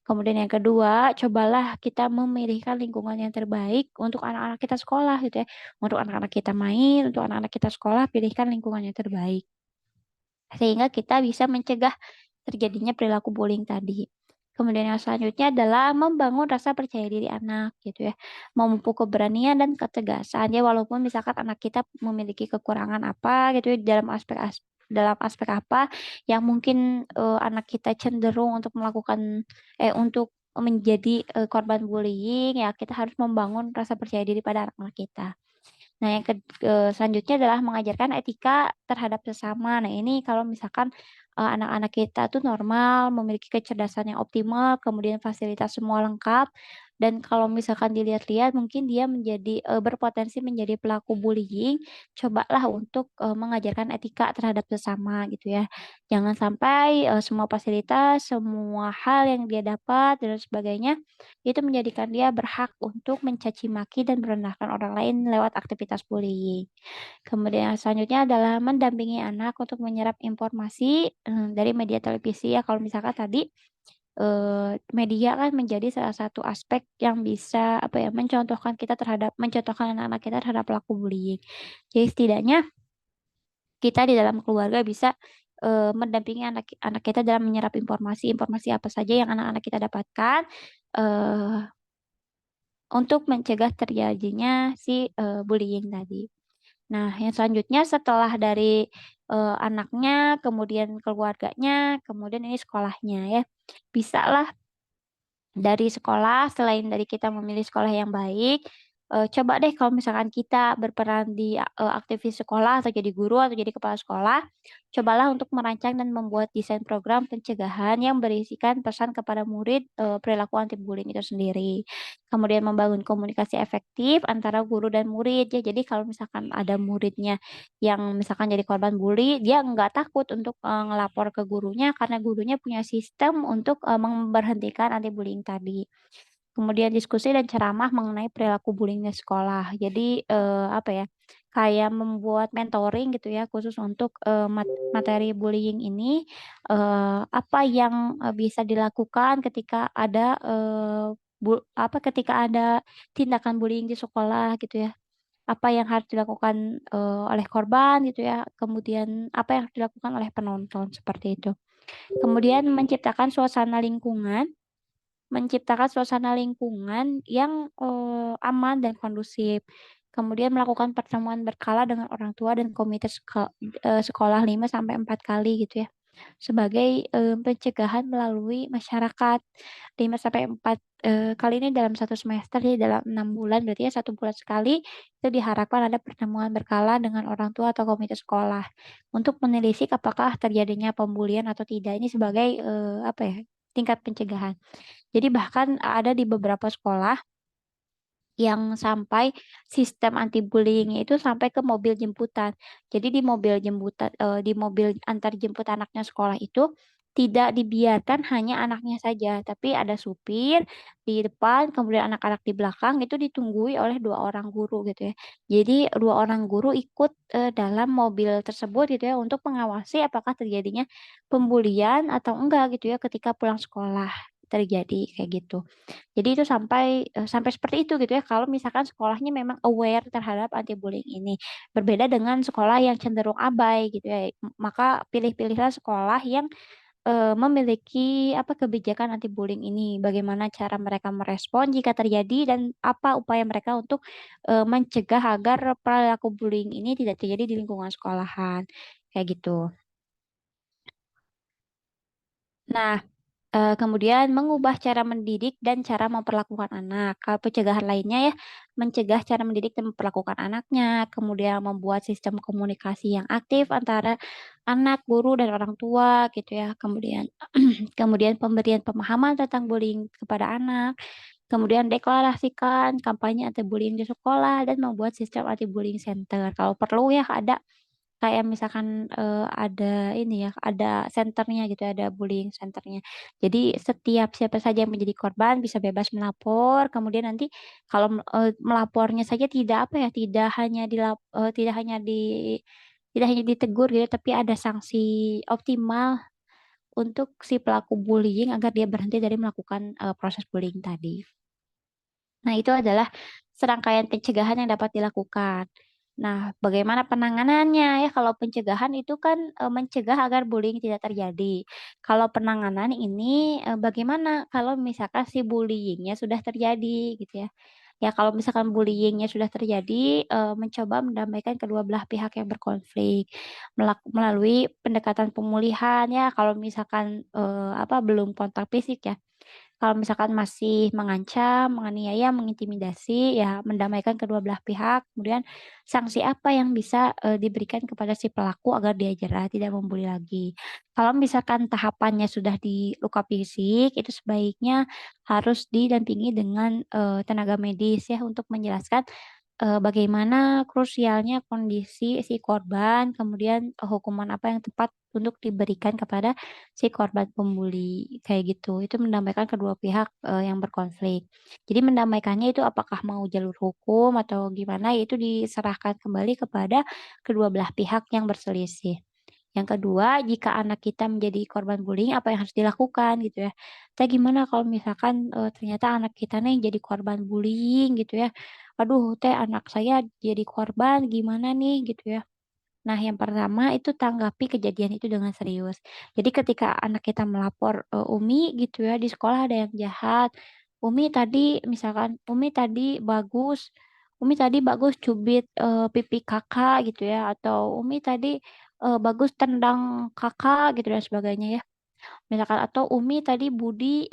Kemudian yang kedua, cobalah kita memilihkan lingkungan yang terbaik untuk anak-anak kita sekolah gitu ya. Untuk anak-anak kita main, untuk anak-anak kita sekolah, pilihkan lingkungan yang terbaik. Sehingga kita bisa mencegah terjadinya perilaku bullying tadi. Kemudian yang selanjutnya adalah membangun rasa percaya diri anak gitu ya. Memupuk keberanian dan ketegasan ya walaupun misalkan anak kita memiliki kekurangan apa gitu ya dalam aspek apa yang mungkin, anak kita cenderung untuk untuk menjadi, korban bullying ya kita harus membangun rasa percaya diri pada anak-anak kita. Nah, selanjutnya adalah mengajarkan etika terhadap sesama. Nah, ini kalau misalkan, anak-anak kita tuh normal, memiliki kecerdasan yang optimal, kemudian fasilitas semua lengkap, dan kalau misalkan dilihat-lihat mungkin dia berpotensi menjadi pelaku bullying, cobalah untuk, mengajarkan etika terhadap sesama gitu ya. Jangan sampai, semua fasilitas, semua hal yang dia dapat dan sebagainya itu menjadikan dia berhak untuk mencaci maki dan merendahkan orang lain lewat aktivitas bullying. Kemudian yang selanjutnya adalah mendampingi anak untuk menyerap informasi, dari media televisi ya, kalau misalkan tadi, media kan menjadi salah satu aspek yang bisa, apa ya, mencontohkan anak-anak kita terhadap pelaku bullying. Jadi setidaknya kita di dalam keluarga bisa, mendampingi anak kita dalam menyerap informasi apa saja yang anak-anak kita dapatkan, eee untuk mencegah terjadinya si, bullying tadi. Nah, yang selanjutnya setelah dari, anaknya, kemudian keluarganya, kemudian ini sekolahnya ya. Bisalah dari sekolah, selain dari kita memilih sekolah yang baik, coba deh kalau misalkan kita berperan di, aktivis sekolah atau jadi guru atau jadi kepala sekolah, cobalah untuk merancang dan membuat desain program pencegahan yang berisikan pesan kepada murid, perilaku anti bullying itu sendiri. Kemudian membangun komunikasi efektif antara guru dan murid ya. Jadi kalau misalkan ada muridnya yang misalkan jadi korban bully, dia nggak takut untuk, ngelapor ke gurunya karena gurunya punya sistem untuk, memberhentikan anti bullying tadi. Kemudian diskusi dan ceramah mengenai perilaku bullying di sekolah. Jadi, apa ya, kayak membuat mentoring gitu ya khusus untuk, materi bullying ini, apa yang, bisa dilakukan ketika ada, ketika ada tindakan bullying di sekolah gitu ya. apa yang harus dilakukan, oleh korban gitu ya, kemudian apa yang harus dilakukan oleh penonton, seperti itu. Kemudian menciptakan suasana lingkungan yang, aman dan kondusif. Kemudian melakukan pertemuan berkala dengan orang tua dan komite sekolah 5 sampai 4 kali gitu ya, sebagai, pencegahan melalui masyarakat. 5 sampai 4, kali ini dalam 1 semester, jadi dalam 6 bulan, berarti ya 1 bulan sekali, itu diharapkan ada pertemuan berkala dengan orang tua atau komite sekolah, untuk menelisik apakah terjadinya pembulian atau tidak. Ini sebagai, apa ya, tingkat pencegahan. Jadi bahkan ada di beberapa sekolah yang sampai sistem anti bullying itu sampai ke mobil jemputan. Jadi di mobil antar jemput anaknya sekolah itu tidak dibiarkan hanya anaknya saja, tapi ada supir di depan, kemudian anak-anak di belakang itu ditunggui oleh 2 orang guru gitu ya. Jadi 2 orang guru ikut, dalam mobil tersebut gitu ya untuk mengawasi apakah terjadinya pembulian atau enggak gitu ya ketika pulang sekolah terjadi, kayak gitu. Jadi itu sampai seperti itu gitu ya, kalau misalkan sekolahnya memang aware terhadap anti bullying ini. Berbeda dengan sekolah yang cenderung abai gitu ya, maka pilih-pilihlah sekolah yang, memiliki apa, kebijakan anti bullying ini. Bagaimana cara mereka merespon jika terjadi dan apa upaya mereka untuk, mencegah agar perilaku bullying ini tidak terjadi di lingkungan sekolahan, kayak gitu. Nah, kemudian mengubah cara mendidik dan cara memperlakukan anak. Kalau pencegahan lainnya ya, mencegah cara mendidik dan memperlakukan anaknya, kemudian membuat sistem komunikasi yang aktif antara anak, guru, dan orang tua gitu ya. Kemudian kemudian pemberian pemahaman tentang bullying kepada anak, kemudian deklarasikan kampanye anti bullying di sekolah dan membuat sistem anti bullying center. Kalau perlu ya ada kayak misalkan, ada ini ya, ada senternya gitu, ada bullying centernya. Jadi setiap siapa saja yang menjadi korban bisa bebas melapor, kemudian nanti kalau, melapornya saja tidak apa ya, tidak hanya ditegur gitu, tapi ada sanksi optimal untuk si pelaku bullying agar dia berhenti dari melakukan, proses bullying tadi. Nah, itu adalah serangkaian pencegahan yang dapat dilakukan. Nah, bagaimana penanganannya ya? Kalau pencegahan itu kan, mencegah agar bullying tidak terjadi. Kalau penanganan ini, bagaimana kalau misalkan si bullying-nya sudah terjadi gitu ya. Ya kalau misalkan bullying-nya sudah terjadi, mencoba mendamaikan kedua belah pihak yang berkonflik, melalui pendekatan pemulihan ya kalau misalkan, apa, belum kontak fisik ya. Kalau misalkan masih mengancam, menganiaya, mengintimidasi, ya mendamaikan kedua belah pihak, kemudian sanksi apa yang bisa, diberikan kepada si pelaku agar dia jera, tidak membuli lagi. Kalau misalkan tahapannya sudah di luka fisik, itu sebaiknya harus didampingi dengan, tenaga medis ya untuk menjelaskan bagaimana krusialnya kondisi si korban, kemudian, hukuman apa yang tepat untuk diberikan kepada si korban pembuli, kayak gitu. Itu mendamaikan kedua pihak, yang berkonflik. Jadi mendamaikannya itu apakah mau jalur hukum atau gimana, ya itu diserahkan kembali kepada kedua belah pihak yang berselisih. Yang kedua, jika anak kita menjadi korban bullying, apa yang harus dilakukan gitu ya. Kita gimana kalau misalkan, ternyata anak kita nih jadi korban bullying gitu ya. Aduh teh anak saya jadi korban gimana nih gitu ya. Nah, yang pertama itu tanggapi kejadian itu dengan serius. Jadi ketika anak kita melapor, "Umi gitu ya, di sekolah ada yang jahat. Umi tadi bagus cubit, pipi Kakak," gitu ya, atau, "Umi tadi, bagus tendang Kakak," gitu dan sebagainya ya. Misalkan atau Umi tadi Budi,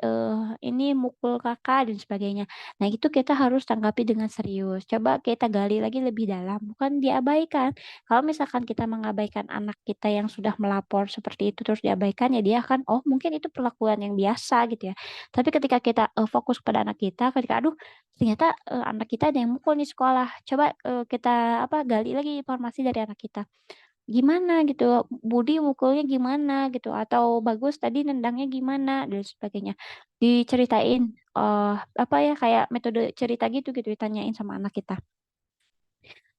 ini mukul Kakak dan sebagainya. Nah itu kita harus tanggapi dengan serius. Coba kita gali lagi lebih dalam, bukan diabaikan. Kalau misalkan kita mengabaikan anak kita yang sudah melapor seperti itu terus diabaikan, ya dia akan, "Oh mungkin itu perlakuan yang biasa," gitu ya. Tapi ketika kita, fokus pada anak kita, ketika, "Aduh ternyata, anak kita ada yang mukul di sekolah." Coba, kita apa, gali lagi informasi dari anak kita. Gimana gitu, Budi mukulnya gimana gitu, atau Bagus tadi nendangnya gimana dan sebagainya. Diceritain, apa ya, kayak metode cerita gitu gitu ditanyain sama anak kita.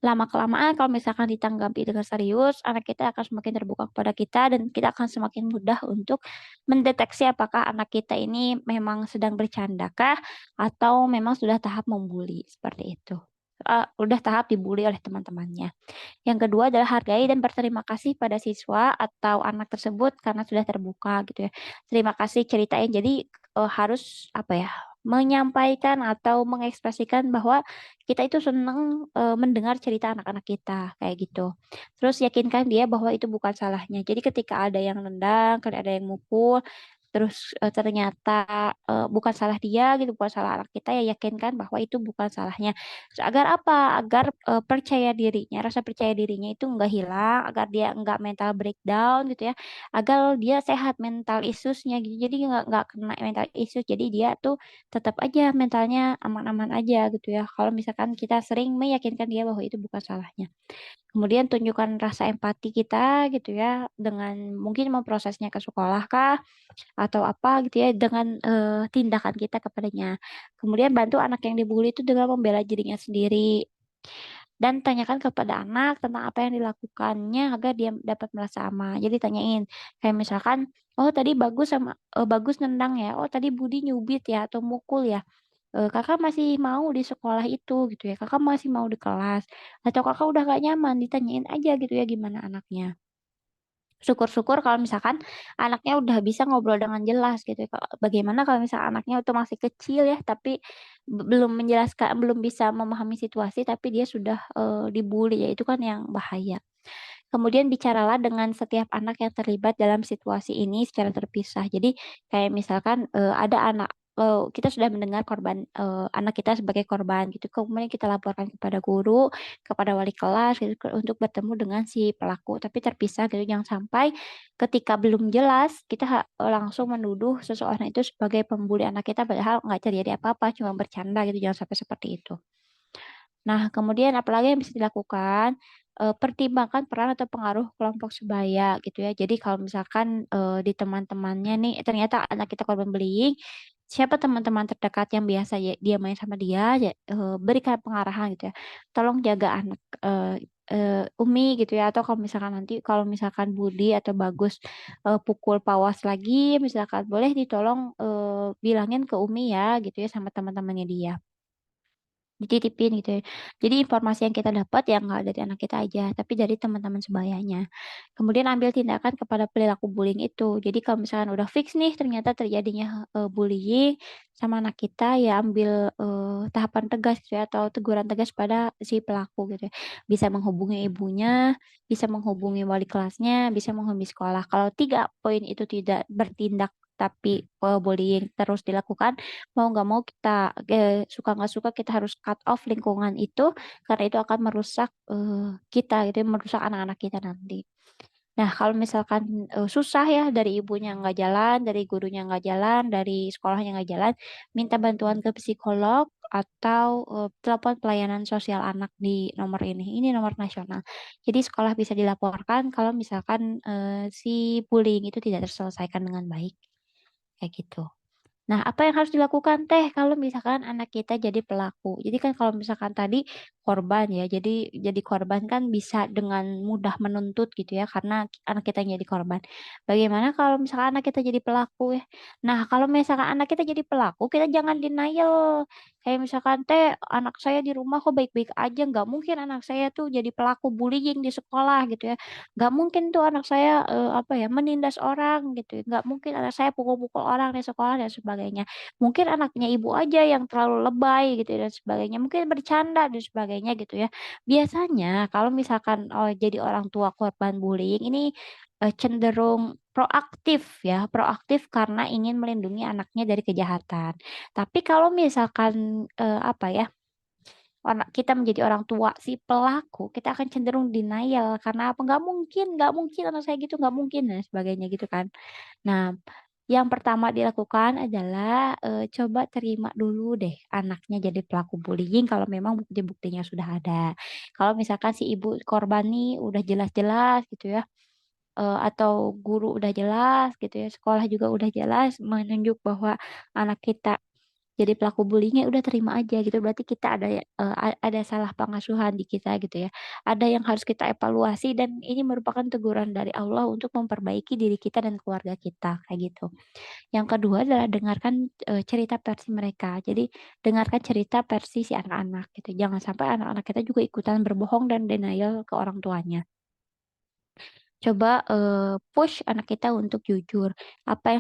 Lama-kelamaan kalau misalkan ditanggapi dengan serius, anak kita akan semakin terbuka kepada kita dan kita akan semakin mudah untuk mendeteksi apakah anak kita ini memang sedang bercandakah atau memang sudah tahap membuli, seperti itu. udah tahap dibully oleh teman-temannya. Yang kedua adalah hargai dan berterima kasih pada siswa atau anak tersebut karena sudah terbuka gitu ya. Terima kasih ceritain. Jadi harus apa ya? Menyampaikan atau mengekspresikan bahwa kita itu senang mendengar cerita anak-anak kita kayak gitu. Terus yakinkan dia bahwa itu bukan salahnya. Jadi ketika ada yang nendang, kalau ada yang mukul, terus ternyata bukan salah dia gitu, bukan salah anak kita, ya yakinkan bahwa itu bukan salahnya. Agar apa? Agar percaya dirinya, rasa percaya dirinya itu enggak hilang, agar dia enggak mental breakdown gitu ya, agar dia sehat mental issues-nya gitu. Jadi enggak kena mental issues. Jadi dia tuh tetap aja mentalnya aman-aman aja gitu ya. Kalau misalkan kita sering meyakinkan dia bahwa itu bukan salahnya. Kemudian tunjukkan rasa empati kita gitu ya dengan mungkin memprosesnya ke sekolah kah atau apa gitu ya dengan tindakan kita kepadanya. Kemudian bantu anak yang dibully itu dengan membela dirinya sendiri dan tanyakan kepada anak tentang apa yang dilakukannya agar dia dapat merasa aman. Jadi tanyain kayak misalkan, oh tadi bagus nendang ya, oh tadi Budi nyubit ya atau mukul ya. Kakak masih mau di sekolah itu gitu ya, kakak masih mau di kelas atau kakak udah gak nyaman, ditanyain aja gitu ya gimana anaknya. Syukur-syukur kalau misalkan anaknya udah bisa ngobrol dengan jelas gitu ya, bagaimana kalau misalkan anaknya itu masih kecil ya, tapi belum menjelaskan, belum bisa memahami situasi, tapi dia sudah, dibully ya, itu kan yang bahaya. Kemudian bicaralah dengan setiap anak yang terlibat dalam situasi ini secara terpisah. Jadi kayak misalkan, ada anak kita sudah mendengar korban anak kita sebagai korban gitu, kemudian kita laporkan kepada guru, kepada wali kelas gitu, untuk bertemu dengan si pelaku, tapi terpisah gitu. Jangan sampai ketika belum jelas kita langsung menuduh seseorang itu sebagai pembuli anak kita, padahal nggak terjadi apa-apa, cuma bercanda gitu, jangan sampai seperti itu. Nah, kemudian apalagi yang bisa dilakukan, pertimbangkan peran atau pengaruh kelompok sebaya gitu ya. Jadi kalau misalkan, di teman-temannya nih ternyata anak kita korban bullying, siapa teman-teman terdekat yang biasa dia main sama dia, ya, berikan pengarahan gitu ya. Tolong jaga anak, Umi gitu ya, atau kalau misalkan nanti kalau misalkan Budi atau Bagus, pukul Pawas lagi misalkan, boleh ditolong, bilangin ke Umi ya gitu ya sama teman-temannya dia. Dititipin gitu ya. Jadi informasi yang kita dapat ya nggak dari anak kita aja, tapi dari teman-teman sebayanya. Kemudian ambil tindakan kepada perilaku bullying itu. Jadi kalau misalkan udah fix nih ternyata terjadinya, bullying sama anak kita, ya ambil, tahapan tegas gitu ya atau teguran tegas pada si pelaku gitu ya. Bisa menghubungi ibunya, bisa menghubungi wali kelasnya, bisa menghubungi sekolah. Kalau 3 poin itu tidak bertindak tapi, bullying terus dilakukan, mau nggak mau kita, suka nggak suka kita harus cut off lingkungan itu, karena itu akan merusak, kita gitu ya, merusak anak-anak kita nanti. Nah, kalau misalkan, susah ya dari ibunya nggak jalan, dari gurunya nggak jalan, dari sekolahnya nggak jalan, minta bantuan ke psikolog atau, telepon pelayanan sosial anak di nomor ini. Ini nomor nasional. Jadi sekolah bisa dilaporkan kalau misalkan, si bullying itu tidak terselesaikan dengan baik, kayak gitu. Nah, apa yang harus dilakukan teh kalau misalkan anak kita jadi pelaku? Jadi kan kalau misalkan tadi korban ya, jadi korban kan bisa dengan mudah menuntut gitu ya karena anak kita yang jadi korban. Bagaimana kalau misalkan anak kita jadi pelaku ya? Nah, kalau misalkan anak kita jadi pelaku, kita jangan denial. Kayak misalkan teh anak saya di rumah kok baik-baik aja, nggak mungkin anak saya tuh jadi pelaku bullying di sekolah gitu ya. Nggak mungkin tuh anak saya, apa ya, menindas orang gitu ya, nggak mungkin anak saya pukul-pukul orang di sekolah dan sebagainya. Mungkin anaknya ibu aja yang terlalu lebay gitu ya dan sebagainya, mungkin bercanda dan sebagainya gitu ya. Biasanya kalau misalkan, jadi orang tua korban bullying ini, cenderung proaktif ya, proaktif karena ingin melindungi anaknya dari kejahatan. Tapi kalau misalkan, apa ya, kita menjadi orang tua si pelaku, kita akan cenderung denial karena apa, nggak mungkin anak saya gitu, nggak mungkin," dan sebagainya gitu kan. Nah, yang pertama dilakukan adalah, coba terima dulu deh anaknya jadi pelaku bullying kalau memang bukti-buktinya sudah ada. Kalau misalkan si ibu korban nih udah jelas-jelas gitu ya, atau guru udah jelas gitu ya, sekolah juga udah jelas menunjuk bahwa anak kita jadi pelaku bullying, ya udah terima aja gitu, berarti kita ada ada salah pengasuhan di kita gitu ya. Ada yang harus kita evaluasi dan ini merupakan teguran dari Allah untuk memperbaiki diri kita dan keluarga kita, kayak gitu. Yang kedua adalah dengarkan, cerita versi mereka. Jadi dengarkan cerita versi si anak-anak gitu, jangan sampai anak-anak kita juga ikutan berbohong dan denial ke orang tuanya. Coba, push anak kita untuk jujur, apa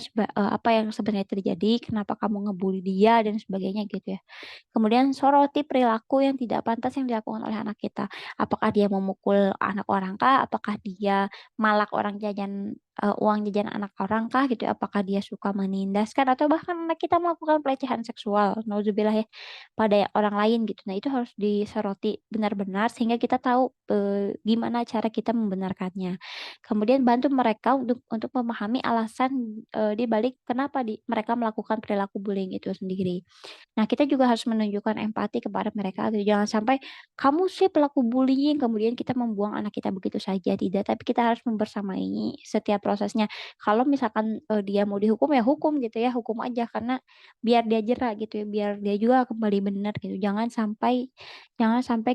yang sebenarnya terjadi, kenapa kamu ngebully dia dan sebagainya gitu ya. Kemudian soroti perilaku yang tidak pantas yang dilakukan oleh anak kita. Apakah dia memukul anak orang kah? Apakah dia malak orang jajan, uang jajan anak orang kah gitu ya? Apakah dia suka menindaskan atau bahkan anak kita melakukan pelecehan seksual, naudzubillah ya, pada orang lain gitu. Nah, itu harus disoroti benar-benar sehingga kita tahu, gimana cara kita membenarkannya. Kemudian bantu mereka untuk memahami alasan, di balik kenapa mereka melakukan perilaku bullying itu sendiri. Nah, kita juga harus menunjukkan empati kepada mereka gitu, jangan sampai, "Kamu sih pelaku bullying," kemudian kita membuang anak kita begitu saja, tidak, tapi kita harus membersamai setiap prosesnya. Kalau misalkan, dia mau dihukum, ya hukum gitu ya, hukum aja karena biar dia jera gitu ya, biar dia juga kembali benar gitu. Jangan sampai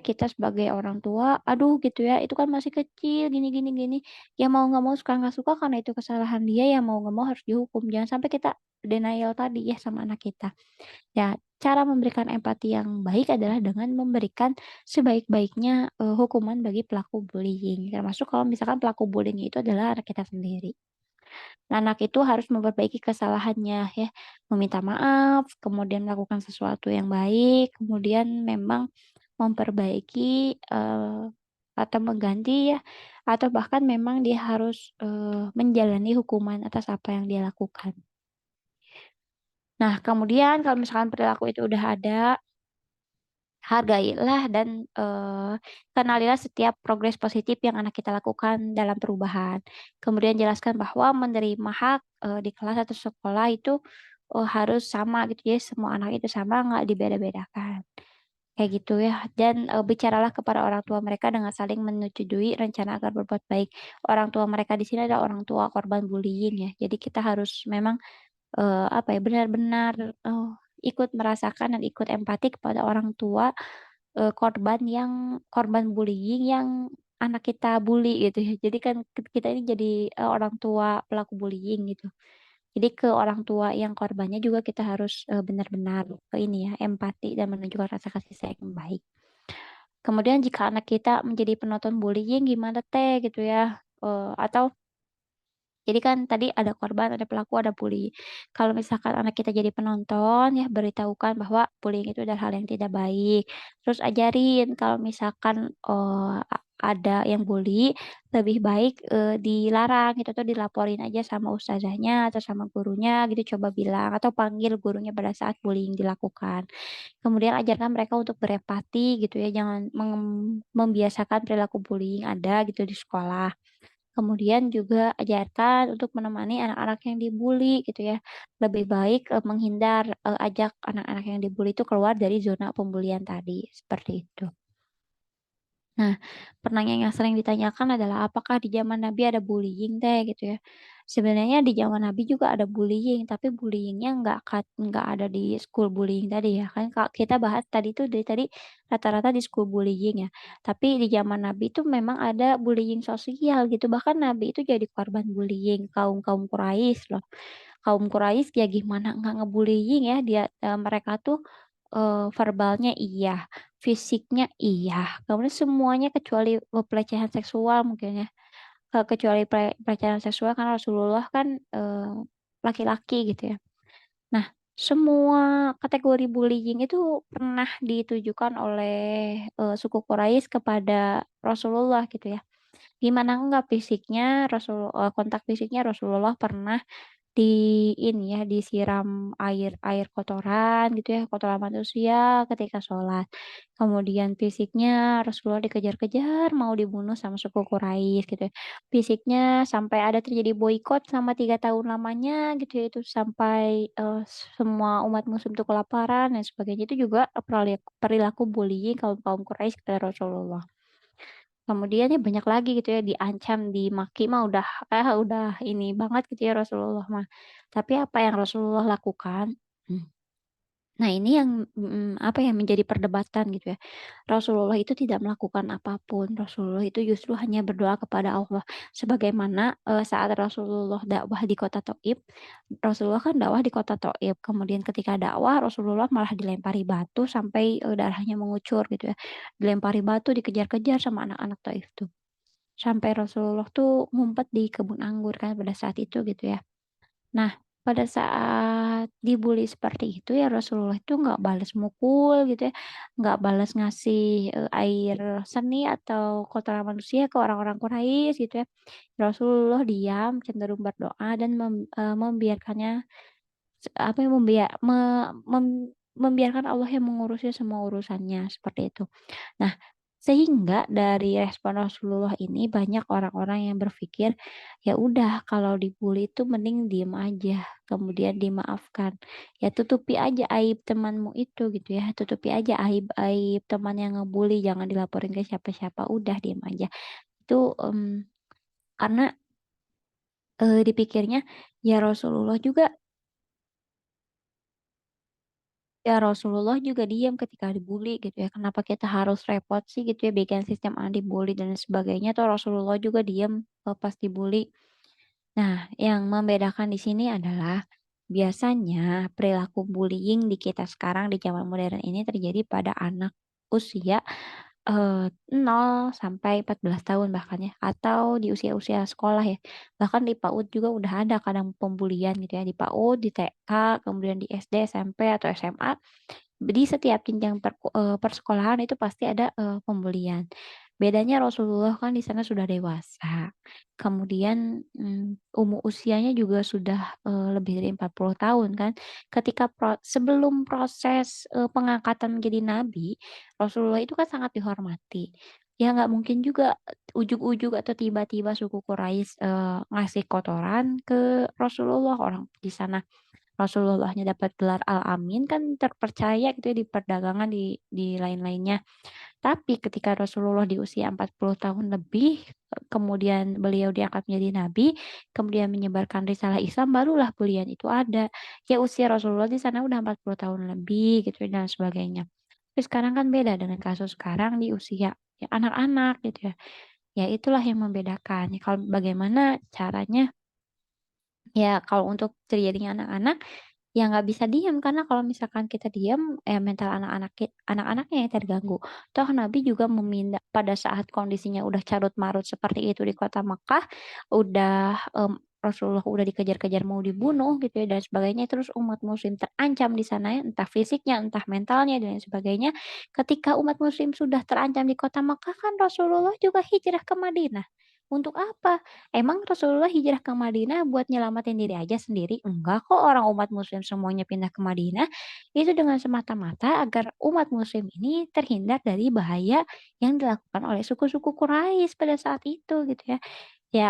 kita sebagai orang tua, "Aduh," gitu ya, "itu kan masih kecil, gini gini gini." Ya mau nggak mau, suka nggak suka karena itu kesalahan dia, ya mau nggak mau harus dihukum. Jangan sampai kita denial tadi ya sama anak kita. Ya, cara memberikan empati yang baik adalah dengan memberikan sebaik-baiknya, hukuman bagi pelaku bullying, termasuk kalau misalkan pelaku bullying itu adalah anak kita sendiri. Nah, anak itu harus memperbaiki kesalahannya ya, meminta maaf, kemudian melakukan sesuatu yang baik, kemudian memang memperbaiki, atau mengganti ya, atau bahkan memang dia harus, menjalani hukuman atas apa yang dia lakukan. Nah, kemudian kalau misalkan perilaku itu udah ada, hargailah dan, kenalilah setiap progres positif yang anak kita lakukan dalam perubahan. Kemudian jelaskan bahwa menerima hak, di kelas atau sekolah itu, harus sama gitu ya, semua anak itu sama, nggak dibeda-bedakan, kayak gitu ya. Dan, bicaralah kepada orang tua mereka dengan saling menyetujui rencana agar berbuat baik. Orang tua mereka di sini adalah orang tua korban bullying ya. Jadi kita harus memang apa ya, benar-benar, ikut merasakan dan ikut empati kepada orang tua, korban bullying yang anak kita bully gitu ya. Jadi kan kita ini jadi, orang tua pelaku bullying gitu. Jadi ke orang tua yang korbannya juga kita harus, benar-benar, ini ya, empati dan menunjukkan rasa kasih sayang yang baik. Kemudian jika anak kita menjadi penonton bullying gimana Teh gitu ya, atau jadi kan tadi ada korban, ada pelaku, ada bully. Kalau misalkan anak kita jadi penonton, ya beritahukan bahwa bullying itu adalah hal yang tidak baik. Terus ajarin kalau misalkan, ada yang bully, lebih baik, dilarang gitu atau dilaporin aja sama ustazahnya atau sama gurunya gitu, coba bilang atau panggil gurunya pada saat bullying dilakukan. Kemudian ajarkan mereka untuk berempati gitu ya, jangan membiasakan perilaku bullying ada gitu di sekolah. Kemudian juga ajarkan untuk menemani anak-anak yang dibully gitu ya. Lebih baik, menghindar, ajak anak-anak yang dibully itu keluar dari zona pembulian tadi, seperti itu. Nah, pertanyaan yang sering ditanyakan adalah apakah di zaman Nabi ada bullying Teh gitu ya. Sebenarnya di zaman Nabi juga ada bullying, tapi bullying-nya nggak ada di school bullying tadi ya. Kan kita bahas tadi tuh dari tadi rata-rata di school bullying ya. Tapi di zaman Nabi itu memang ada bullying sosial gitu. Bahkan Nabi itu jadi korban bullying kaum-kaum Quraisy loh. Kaum Quraisy ya gimana nggak ngebullying ya dia, mereka tuh, verbalnya iya, fisiknya iya, kemudian semuanya kecuali, pelecehan seksual mungkin ya, kecuali pelecehan seksual karena Rasulullah kan, laki-laki gitu ya. Nah, semua kategori bullying itu pernah ditujukan oleh, suku Quraisy kepada Rasulullah gitu ya. Gimana enggak kontak fisiknya Rasulullah pernah ini ya, disiram air air kotoran gitu ya, kotoran manusia ketika sholat. Kemudian fisiknya Rasulullah dikejar-kejar mau dibunuh sama suku Quraisy gitu ya. Fisiknya sampai ada terjadi boikot selama 3 tahun lamanya gitu ya, itu sampai, semua umat muslim itu kelaparan dan sebagainya. Itu juga, perilaku bullying kaum-kaum Quraisy kepada Rasulullah. Kemudian ya banyak lagi gitu ya, diancam, dimaki mah udah ini banget gitu ya Rasulullah mah. Tapi apa yang Rasulullah lakukan, Nah ini yang, apa ya, menjadi perdebatan gitu ya. Rasulullah itu tidak melakukan apapun, Rasulullah itu justru hanya berdoa kepada Allah. Sebagaimana, saat Rasulullah dakwah di kota Thaif, Rasulullah kan dakwah di kota Thaif, kemudian ketika dakwah Rasulullah malah dilempari batu sampai, darahnya mengucur gitu ya. Dilempari batu, dikejar-kejar sama anak-anak Thaif tuh. Sampai Rasulullah tuh ngumpet di kebun anggur kan pada saat itu gitu ya. Nah, pada saat dibully seperti itu ya Rasulullah itu nggak bales mukul gitu ya, nggak bales ngasih, air seni atau kotoran manusia ke orang-orang Quraisy gitu ya. Rasulullah diam, cenderung berdoa dan membiarkannya apa ya, membiarkan Allah yang mengurusi semua urusannya, seperti itu. Nah, sehingga dari respon Rasulullah ini banyak orang-orang yang berpikir, ya udah kalau dibully itu mending diem aja, kemudian dimaafkan. Ya tutupi aja aib temanmu itu gitu ya, tutupi aja aib-aib teman yang ngebully, jangan dilaporin ke siapa-siapa, udah diem aja. Itu, karena, dipikirnya, ya Rasulullah juga ya Rasulullah juga diam ketika dibully gitu ya, kenapa kita harus repot sih gitu ya bikin sistem anti-bully dan sebagainya, tuh Rasulullah juga diam, pas dibully. Nah, yang membedakan di sini adalah biasanya perilaku bullying di kita sekarang di zaman modern ini terjadi pada anak usia 0 sampai 14 tahun bahkan ya, atau di usia-usia sekolah ya. Bahkan di PAUD juga udah ada kadang pembulian gitu ya, di PAUD, di TK, kemudian di SD, SMP, atau SMA. Di setiap jenjang persekolahan itu pasti ada, pembulian. Bedanya Rasulullah kan di sana sudah dewasa, kemudian, usianya juga sudah, lebih dari 40 tahun kan. Ketika sebelum proses, pengangkatan menjadi nabi, Rasulullah itu kan sangat dihormati. Ya nggak mungkin juga ujug-ujug atau tiba-tiba suku Quraisy, ngasih kotoran ke Rasulullah, orang di sana Rasulullahnya dapat gelar Al-Amin kan terpercaya gitu ya di perdagangan di lain-lainnya. Tapi ketika Rasulullah di usia 40 tahun lebih, kemudian beliau diangkat menjadi nabi, kemudian menyebarkan risalah Islam, barulah bulian itu ada. Ya usia Rasulullah di sana udah 40 tahun lebih gitu ya dan sebagainya. Tapi sekarang kan beda dengan kasus sekarang di usia ya anak-anak gitu ya. Ya itulah yang membedakan. Ya kalau bagaimana caranya ya kalau untuk terjadinya anak-anak ya nggak bisa diam, karena kalau misalkan kita diam, mental anak-anaknya yang terganggu. Toh Nabi juga pada saat kondisinya udah carut marut seperti itu di kota Makkah, udah, Rasulullah udah dikejar-kejar mau dibunuh gitu ya dan sebagainya, terus umat muslim terancam di sana ya, entah fisiknya, entah mentalnya dan lain sebagainya. Ketika umat muslim sudah terancam di kota Makkah kan Rasulullah juga hijrah ke Madinah. Untuk apa? Emang Rasulullah hijrah ke Madinah buat nyelamatin diri aja sendiri? Enggak kok, orang umat muslim semuanya pindah ke Madinah, itu dengan semata-mata agar umat muslim ini terhindar dari bahaya yang dilakukan oleh suku-suku Quraisy pada saat itu gitu ya. Ya,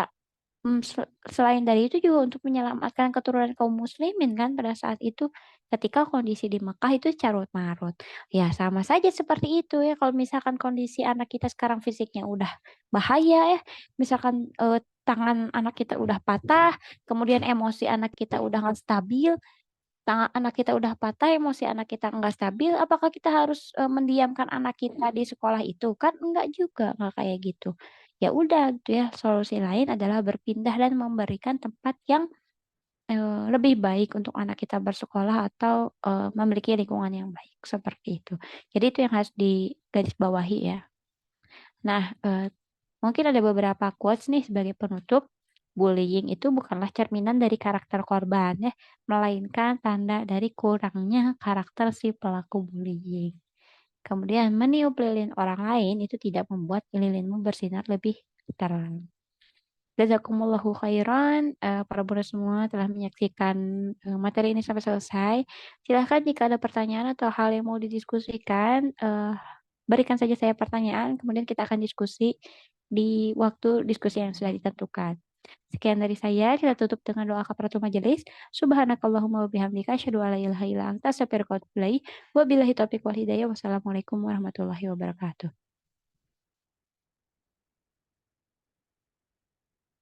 selain dari itu juga untuk menyelamatkan keturunan kaum muslimin kan pada saat itu, ketika kondisi di Mekah itu carut marut. Ya sama saja seperti itu ya kalau misalkan kondisi anak kita sekarang fisiknya udah bahaya ya, misalkan, tangan anak kita udah patah, kemudian emosi anak kita udah nggak stabil, tangan anak kita udah patah, emosi anak kita nggak stabil, apakah kita harus, mendiamkan anak kita di sekolah itu? Kan enggak juga, nggak kayak gitu. Ya udah gitu ya, solusi lain adalah berpindah dan memberikan tempat yang, lebih baik untuk anak kita bersekolah atau, memiliki lingkungan yang baik, seperti itu. Jadi itu yang harus digarisbawahi ya. Nah, mungkin ada beberapa quotes nih sebagai penutup. Bullying itu bukanlah cerminan dari karakter korban ya, melainkan tanda dari kurangnya karakter si pelaku bullying. Kemudian meniup lilin orang lain itu tidak membuat lilinmu bersinar lebih terang. Jazakumullahu khairan, para Bunda semua telah menyaksikan, materi ini sampai selesai. Silahkan jika ada pertanyaan atau hal yang mau didiskusikan, berikan saja saya pertanyaan, kemudian kita akan diskusi di waktu diskusi yang sudah ditentukan. Sekian dari saya, kita tutup dengan doa kafaratul majelis. Subhanakallahumma wa bihamdika asyhadu an la ilaha illa anta astaghfiruka wa atubu ilaik. Wabillahi taufiq wal hidayah. Wassalamualaikum warahmatullahi wabarakatuh.